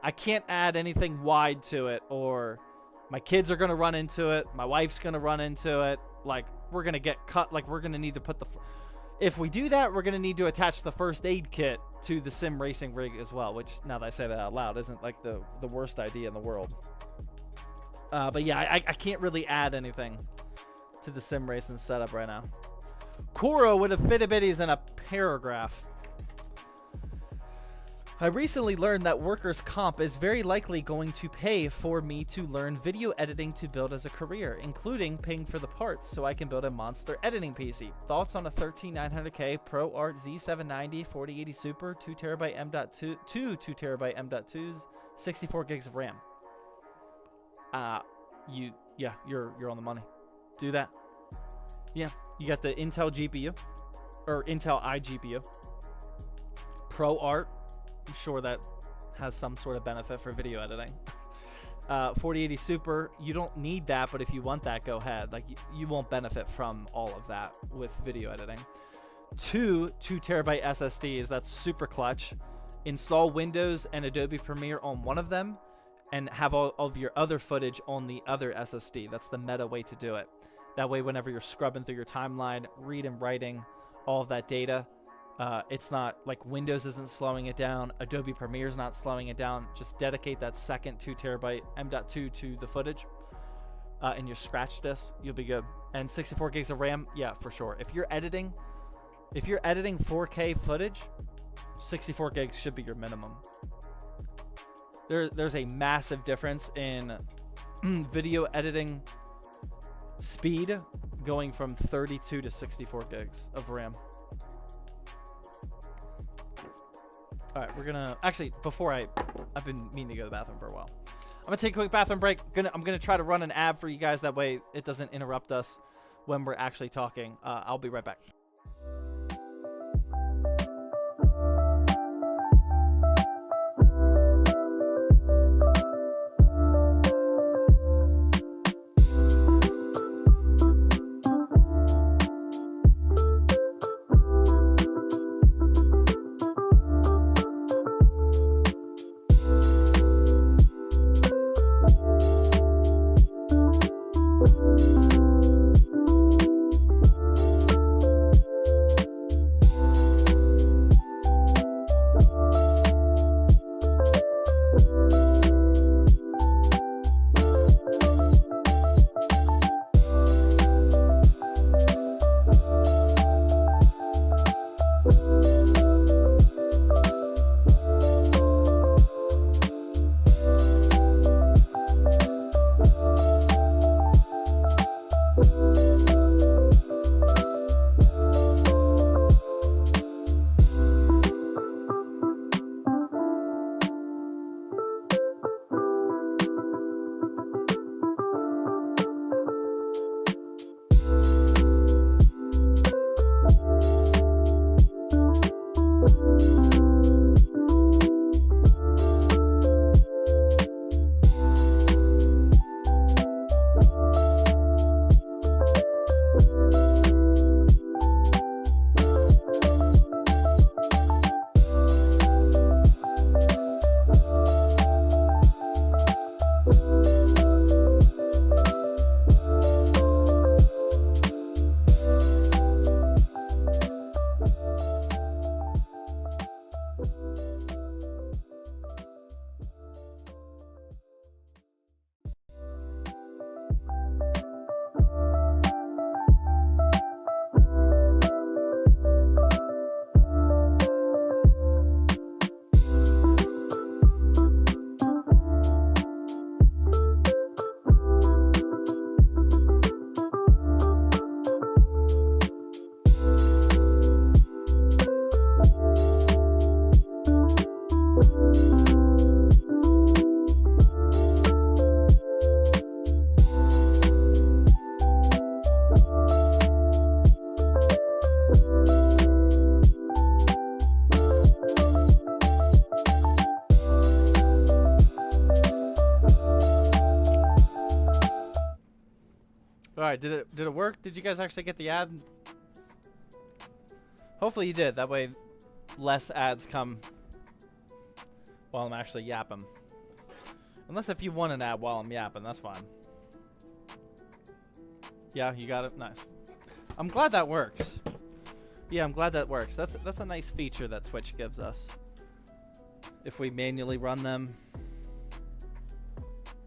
I can't add anything wide to it, or my kids are gonna run into it, my wife's gonna run into it. Like, we're gonna get cut. Like, we're gonna need to put the if we do that, we're gonna need to attach the first aid kit to the sim racing rig as well, which, now that I say that out loud, isn't like the worst idea in the world. But yeah, I can't really add anything to the sim racing setup right now. Koro with a fit of biddies and a paragraph. I recently learned that workers' comp is very likely going to pay for me to learn video editing to build as a career, including paying for the parts so I can build a monster editing PC. Thoughts on a 13900K ProArt Z790 4080 Super 2TB M.2 2TB M.2s 64 gigs of RAM? You're on the money. Do that. Yeah, you got the Intel GPU or Intel iGPU. ProArt. I'm sure that has some sort of benefit for video editing. 4080 Super, you don't need that, but if you want that, go ahead. Like, you won't benefit from all of that with video editing. 2 2TB SSDs, that's super clutch. Install Windows and Adobe Premiere on one of them and have all of your other footage on the other SSD. That's the meta way to do it. That way, whenever you're scrubbing through your timeline, reading, writing, all of that data, it's not like Windows isn't slowing it down. Adobe Premiere is not slowing it down. Just dedicate that second 2TB M.2 to the footage and your scratch disk. You'll be good. And 64 gigs of RAM, yeah, for sure. If you're editing 4K footage, 64 gigs should be your minimum. There's a massive difference in video editing speed going from 32 to 64 gigs of RAM. All right, we're gonna actually before I've been meaning to go to the bathroom for a while. I'm gonna take a quick bathroom break. I'm gonna try to run an ad for you guys, that way it doesn't interrupt us when we're actually talking. I'll be right back. All right, did it work? Did you guys actually get the ad? Hopefully you did. That way less ads come while I'm actually yapping. Unless if you want an ad while I'm yapping, that's fine. Yeah, you got it. Nice. I'm glad that works. Yeah, I'm glad that works. That's a nice feature that Twitch gives us. If we manually run them,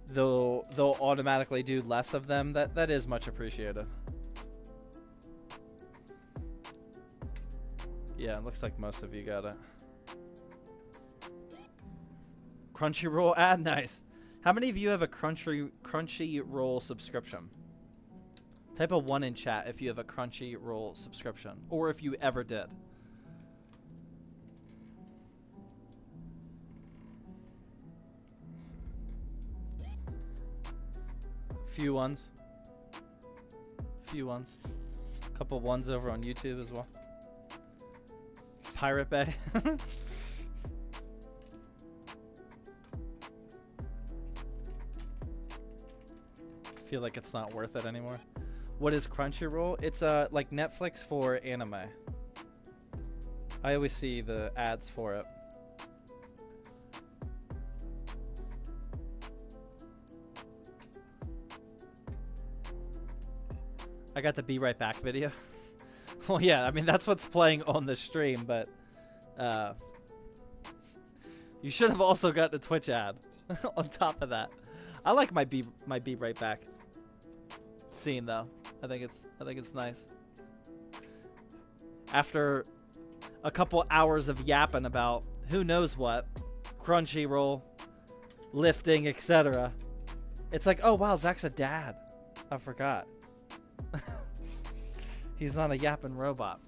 they'll automatically do less of them. That is much appreciated. Yeah, it looks like most of you got it. Crunchyroll ad, nice. How many of you have a Crunchyroll subscription? Type a 1 in chat if you have a Crunchyroll subscription, or if you ever did. Few ones. Few ones. Couple ones over on YouTube as well. Pirate Bay. Feel like it's not worth it anymore. What is Crunchyroll? It's like Netflix for anime. I always see the ads for it. I got the be right back video. Well, yeah, I mean that's what's playing on the stream, but you should have also got the Twitch ad on top of that. I like my be right back scene though. I think it's nice. After a couple hours of yapping about who knows what, Crunchyroll, lifting, etc. It's like, oh wow, Zach's a dad. I forgot. He's not a yapping robot.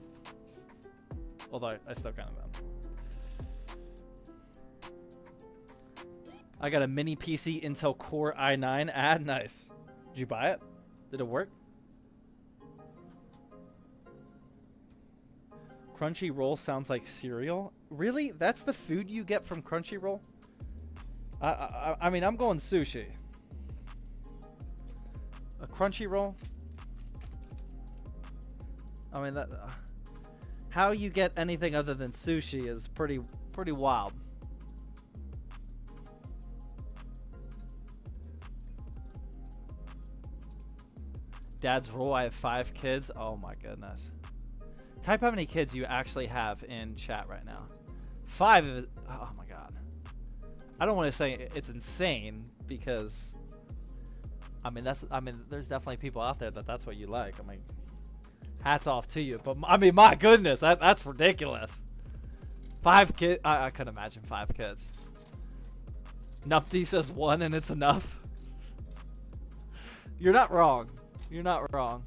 Although I still kind of am. I got a mini PC Intel Core i9 ad. Nice. Did you buy it? Did it work? Crunchyroll sounds like cereal. Really? That's the food you get from Crunchyroll? I mean, I'm going sushi. A Crunchyroll? I mean, that how you get anything other than sushi is pretty wild. Dad's rule. I have 5 kids. Oh my goodness. Type how many kids you actually have in chat right now. 5 is, oh my god. I don't want to say it's insane because I mean there's definitely people out there that's what you like. I mean, hats off to you, but I mean my goodness, that's ridiculous. 5 kids. I couldn't imagine 5 kids. Numpty says 1 and it's enough. You're not wrong. You're not wrong.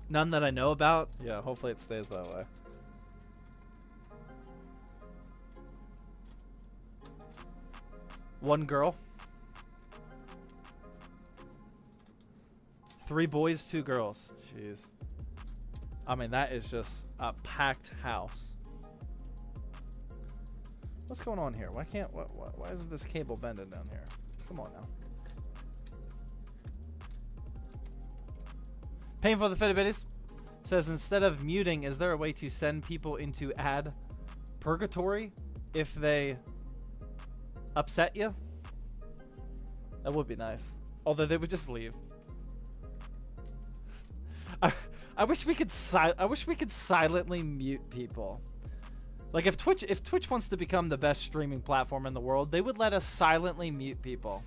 None that I know about. Yeah, hopefully it stays that way. One girl. 3 boys, 2 girls. Jeez. I mean, that is just a packed house. What's going on here? Why isn't this cable bending down here? Come on now. Painful the Fitbitties says, instead of muting, is there a way to send people into ad purgatory if they upset you? That would be nice. Although they would just leave. I wish we could silently mute people. Like if Twitch wants to become the best streaming platform in the world, they would let us silently mute people.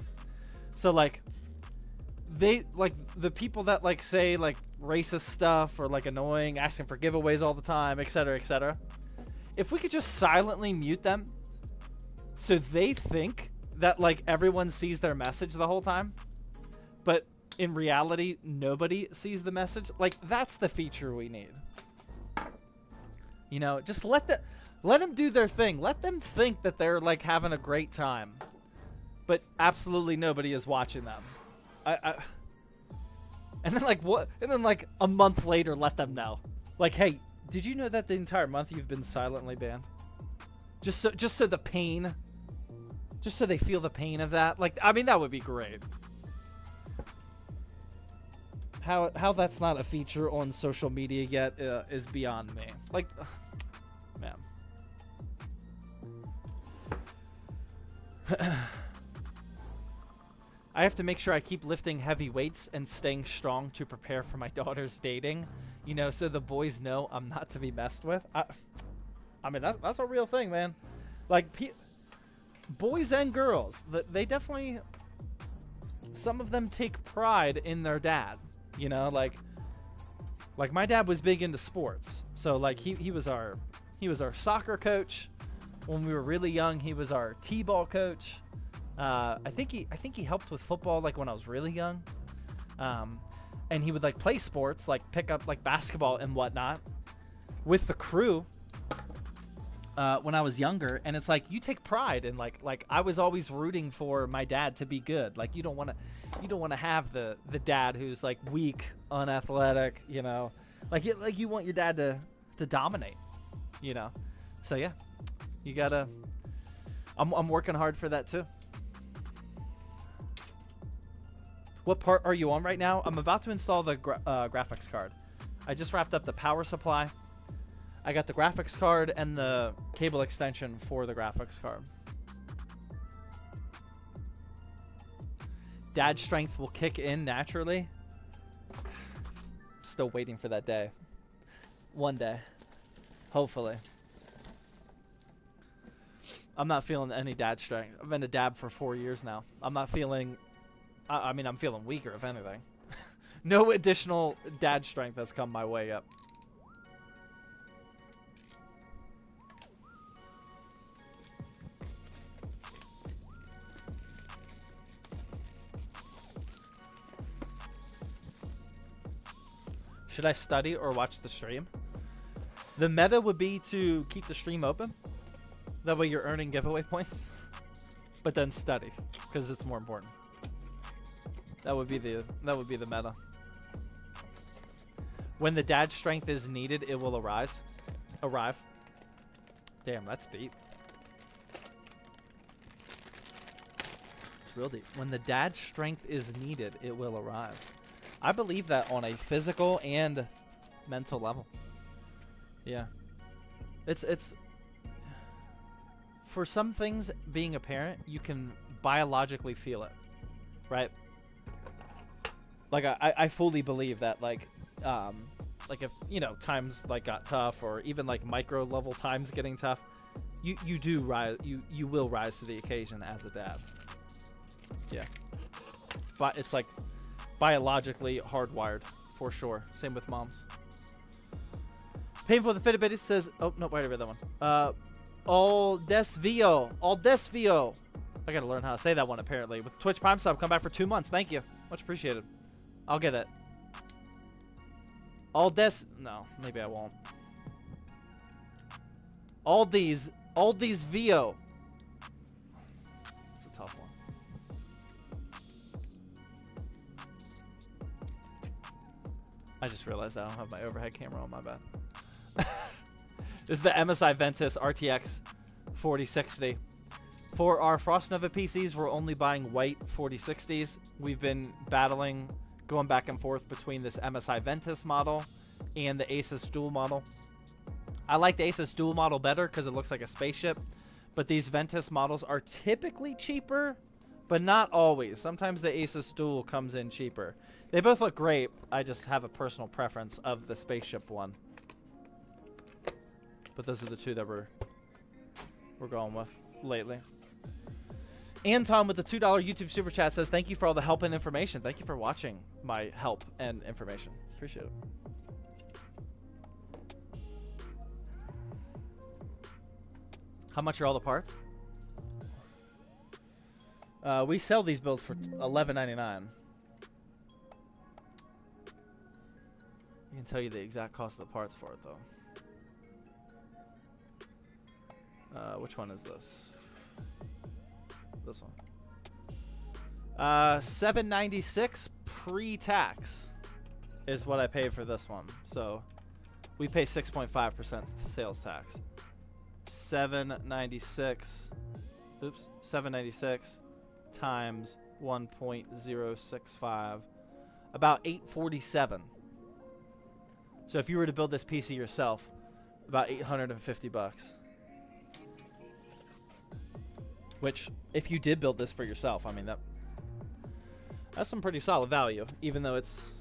So like the people that like say like racist stuff or like annoying, asking for giveaways all the time, etc., etc. If we could just silently mute them so they think that like everyone sees their message the whole time, but in reality nobody sees the message, like that's the feature we need. You know, just let them do their thing. Let them think that they're like having a great time, but absolutely nobody is watching them. And then like what? And then like a month later, let them know. Like, hey, did you know that the entire month you've been silently banned? Just so the pain, just so they feel the pain of that. Like, I mean, that would be great. How that's not a feature on social media yet is beyond me. Like, man. I have to make sure I keep lifting heavy weights and staying strong to prepare for my daughter's dating, you know, so the boys know I'm not to be messed with. I mean, that's a real thing, man. Like, boys and girls, they definitely, some of them take pride in their dad, you know, like my dad was big into sports. So like he was our soccer coach. When we were really young, he was our t-ball coach. I think he helped with football like when I was really young. And he would like play sports, like pick up like basketball and whatnot with the crew when I was younger. And it's like you take pride in like I was always rooting for my dad to be good. Like you don't want to have the dad who's like weak, unathletic, you know. Like you want your dad to dominate, you know. So yeah, you gotta. I'm working hard for that too. What part are you on right now? I'm about to install the graphics card. I just wrapped up the power supply. I got the graphics card and the cable extension for the graphics card. Dad strength will kick in naturally. Still waiting for that day. One day. Hopefully. I'm not feeling any dad strength. I've been a dad for 4 years now. I'm not feeling... I mean, I'm feeling weaker, if anything. No additional dad strength has come my way yet. Should I study or watch the stream? The meta would be to keep the stream open. That way you're earning giveaway points. But then study, because it's more important. That would be the meta. When the dad strength is needed, it will arrive. Damn, that's deep. It's real deep. When the dad strength is needed, it will arrive. I believe that on a physical and mental level. Yeah. It's for some things, being a parent, you can biologically feel it, right? Like I fully believe that like if you know times like got tough or even like micro level times getting tough, you do rise, you will rise to the occasion as a dad. Yeah, but it's like biologically hardwired for sure. Same with moms. Painful the Fitbit says, oh no, wait, I read that one. All desvio. I gotta learn how to say that one apparently. With Twitch Prime sub, come back for 2 months. Thank you, much appreciated. I'll get it. No, maybe I won't. All these VO. It's a tough one. I just realized that I don't have my overhead camera on, my bad. This is the MSI Ventus RTX 4060. For our Frostnova PCs, we're only buying white 4060s. We've been battling, going back and forth between this MSI Ventus model and the Asus Dual model. I like the Asus Dual model better because it looks like a spaceship, but these Ventus models are typically cheaper, but not always. Sometimes the Asus Dual comes in cheaper. They both look great. I just have a personal preference of the spaceship one. But those are the two that we're going with lately. Anton with the $2 YouTube Super Chat says, thank you for all the help and information. Thank you for watching my help and information. Appreciate it. How much are all the parts? We sell these builds for $11.99. I can tell you the exact cost of the parts for it, though. Which one is this? This one. $7.96 pre-tax is what I paid for this one. So we pay 6.5% sales tax. $7.96 times 1.065, about $847. So if you were to build this PC yourself, about $850. Which, if you did build this for yourself, I mean, that's some pretty solid value, even though it's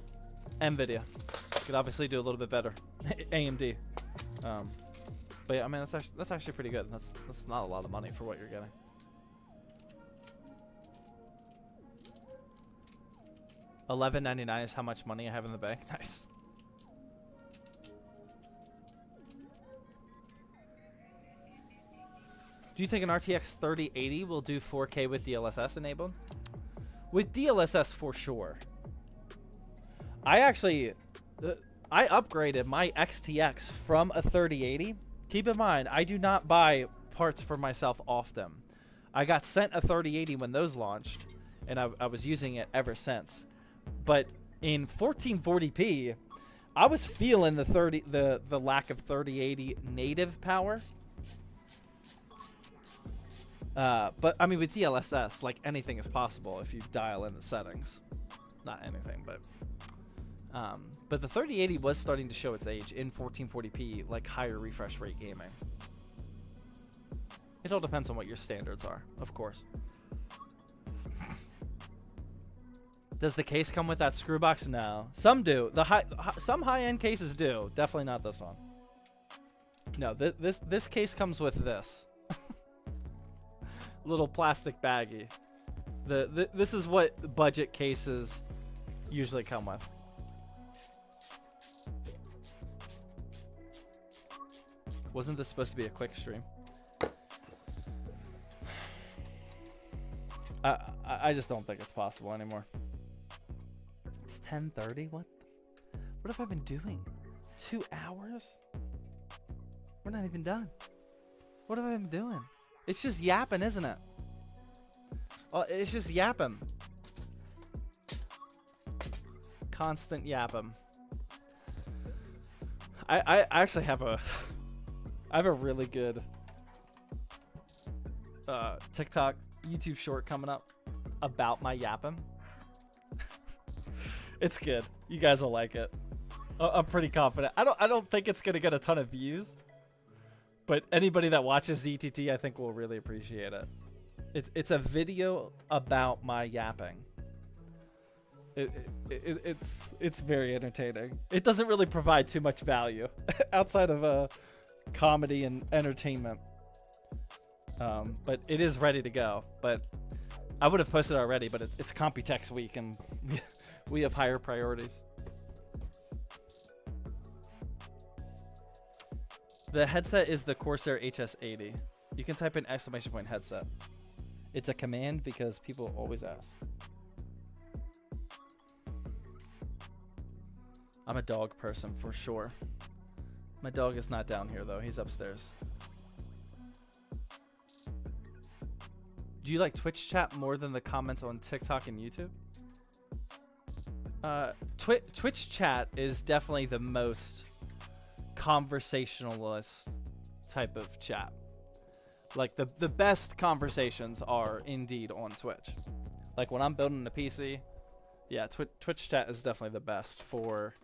NVIDIA. You could obviously do a little bit better. AMD. But yeah, I mean, that's actually pretty good. That's not a lot of money for what you're getting. $11.99 is how much money I have in the bank. Nice. Do you think an RTX 3080 will do 4K with DLSS enabled? With DLSS, for sure. I actually, I upgraded my XTX from a 3080. Keep in mind, I do not buy parts for myself often. I got sent a 3080 when those launched, and I was using it ever since. But in 1440p, I was feeling the lack of 3080 native power. But I mean, with DLSS, like, anything is possible if you dial in the settings. Not anything, but the 3080 was starting to show its age in 1440p, like higher refresh rate gaming. It all depends on what your standards are, of course. Does the case come with that screw box? No. Some do. Some high-end cases do. Definitely not this one. No, this case comes with this. Little plastic baggie. This is what budget cases usually come with. Wasn't this supposed to be a quick stream? I just don't think it's possible anymore. It's 10:30. What have I been doing? 2 hours? We're not even done. What have I been doing? It's just yapping, isn't it? Oh, it's just yapping. Constant yapping. I actually have a really good TikTok, YouTube short coming up about my yapping. It's good. You guys will like it. I'm pretty confident. I don't think it's gonna get a ton of views. But anybody that watches ZTT, I think, will really appreciate it. It's a video about my yapping. It's very entertaining. It doesn't really provide too much value outside of comedy and entertainment. But it is ready to go. But I would have posted already, but it's Computex week, and we have higher priorities. The headset is the Corsair HS80. You can type in !point headset. It's a command because people always ask. I'm a dog person for sure. My dog is not down here though. He's upstairs. Do you like Twitch chat more than the comments on TikTok and YouTube? Twitch chat is definitely the most conversationalist type of chat. Like the best conversations are indeed on Twitch. Like when I'm building a PC, yeah, Twitch chat is definitely the best for.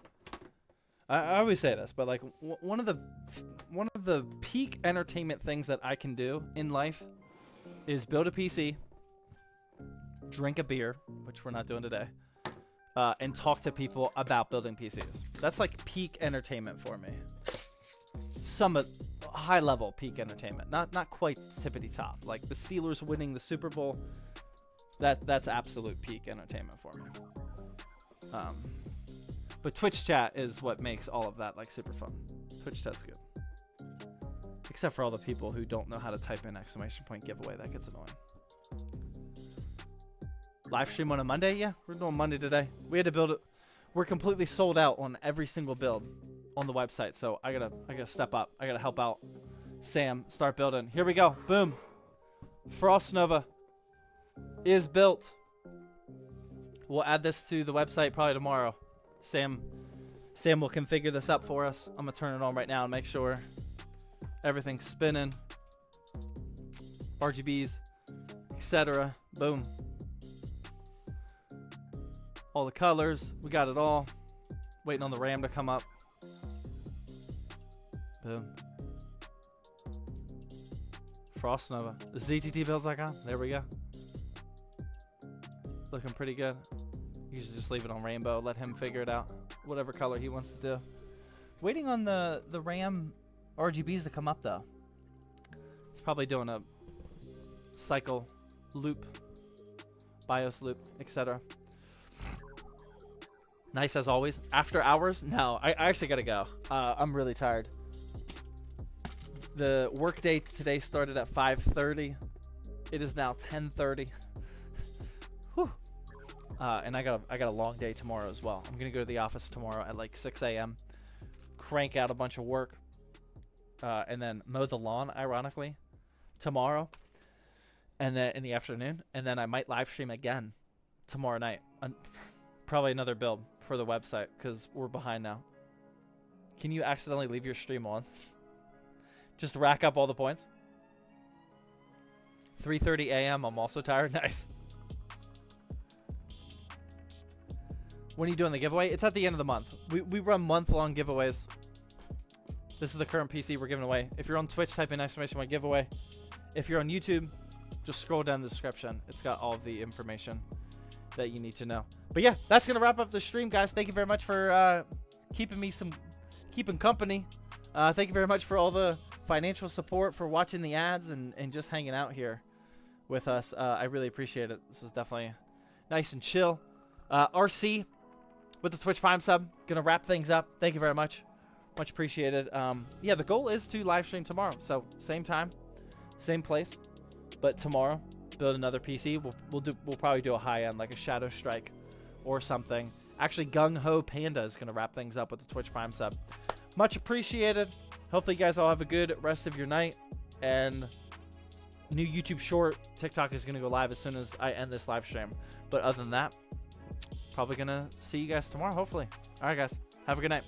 I always say this, but like one of the peak entertainment things that I can do in life is build a PC, drink a beer, which we're not doing today, and talk to people about building PCs. That's like peak entertainment for me. Some high level peak entertainment, not quite tippity top. Like the Steelers winning the Super Bowl, that's absolute peak entertainment for me. But Twitch chat is what makes all of that like super fun. Twitch chat's good, except for all the people who don't know how to type in !point giveaway. That gets annoying. Live stream on a Monday? Yeah, we're doing Monday today. We had to build it. We're completely sold out on every single build on the website, so I gotta step up. I gotta help out Sam start building. Here we go. Boom. Frost Nova is built. We'll add this to the website probably tomorrow. Sam will configure this up for us. I'm gonna turn it on right now and make sure everything's spinning. RGBs, etc. Boom. All the colors, we got it all. Waiting on the RAM to come up. Boom. Frost Nova. ZTTbuilds.com. There we go. Looking pretty good. Usually just leave it on rainbow. Let him figure it out. Whatever color he wants to do. Waiting on the RAM RGBs to come up though. It's probably doing a cycle loop, BIOS loop, etc. Nice as always. After hours? No, I actually gotta go. I'm really tired. The work day today started at 5:30. It is now 10:30. Whew. And I got a long day tomorrow as well. I'm gonna go to the office tomorrow at like 6 a.m. Crank out a bunch of work, and then mow the lawn. Ironically, tomorrow, and then in the afternoon, and then I might live stream again tomorrow night. Probably another build for the website because we're behind now. Can you accidentally leave your stream on? Just rack up all the points. 3:30 a.m. I'm also tired. Nice. When are you doing the giveaway? It's at the end of the month. We run month-long giveaways. This is the current PC we're giving away. If you're on Twitch, type in !1 giveaway. If you're on YouTube, just scroll down the description. It's got all of the information that you need to know. But yeah, that's gonna wrap up the stream, guys. Thank you very much for keeping company. Thank you very much for all the financial support, for watching the ads, and just hanging out here with us. I really appreciate it. This was definitely nice and chill. RC with the Twitch Prime sub, gonna wrap things up. Thank you very much. Much appreciated. Yeah, the goal is to live stream tomorrow. So same time, same place, but tomorrow build another PC. We'll probably do a high end, like a Shadow Strike or something. Actually, Gung Ho Panda is gonna wrap things up with the Twitch Prime sub. Much appreciated. Hopefully you guys all have a good rest of your night. And new YouTube short, TikTok is gonna go live as soon as I end this live stream. But other than that, probably gonna see you guys tomorrow, hopefully. All right, guys, have a good night.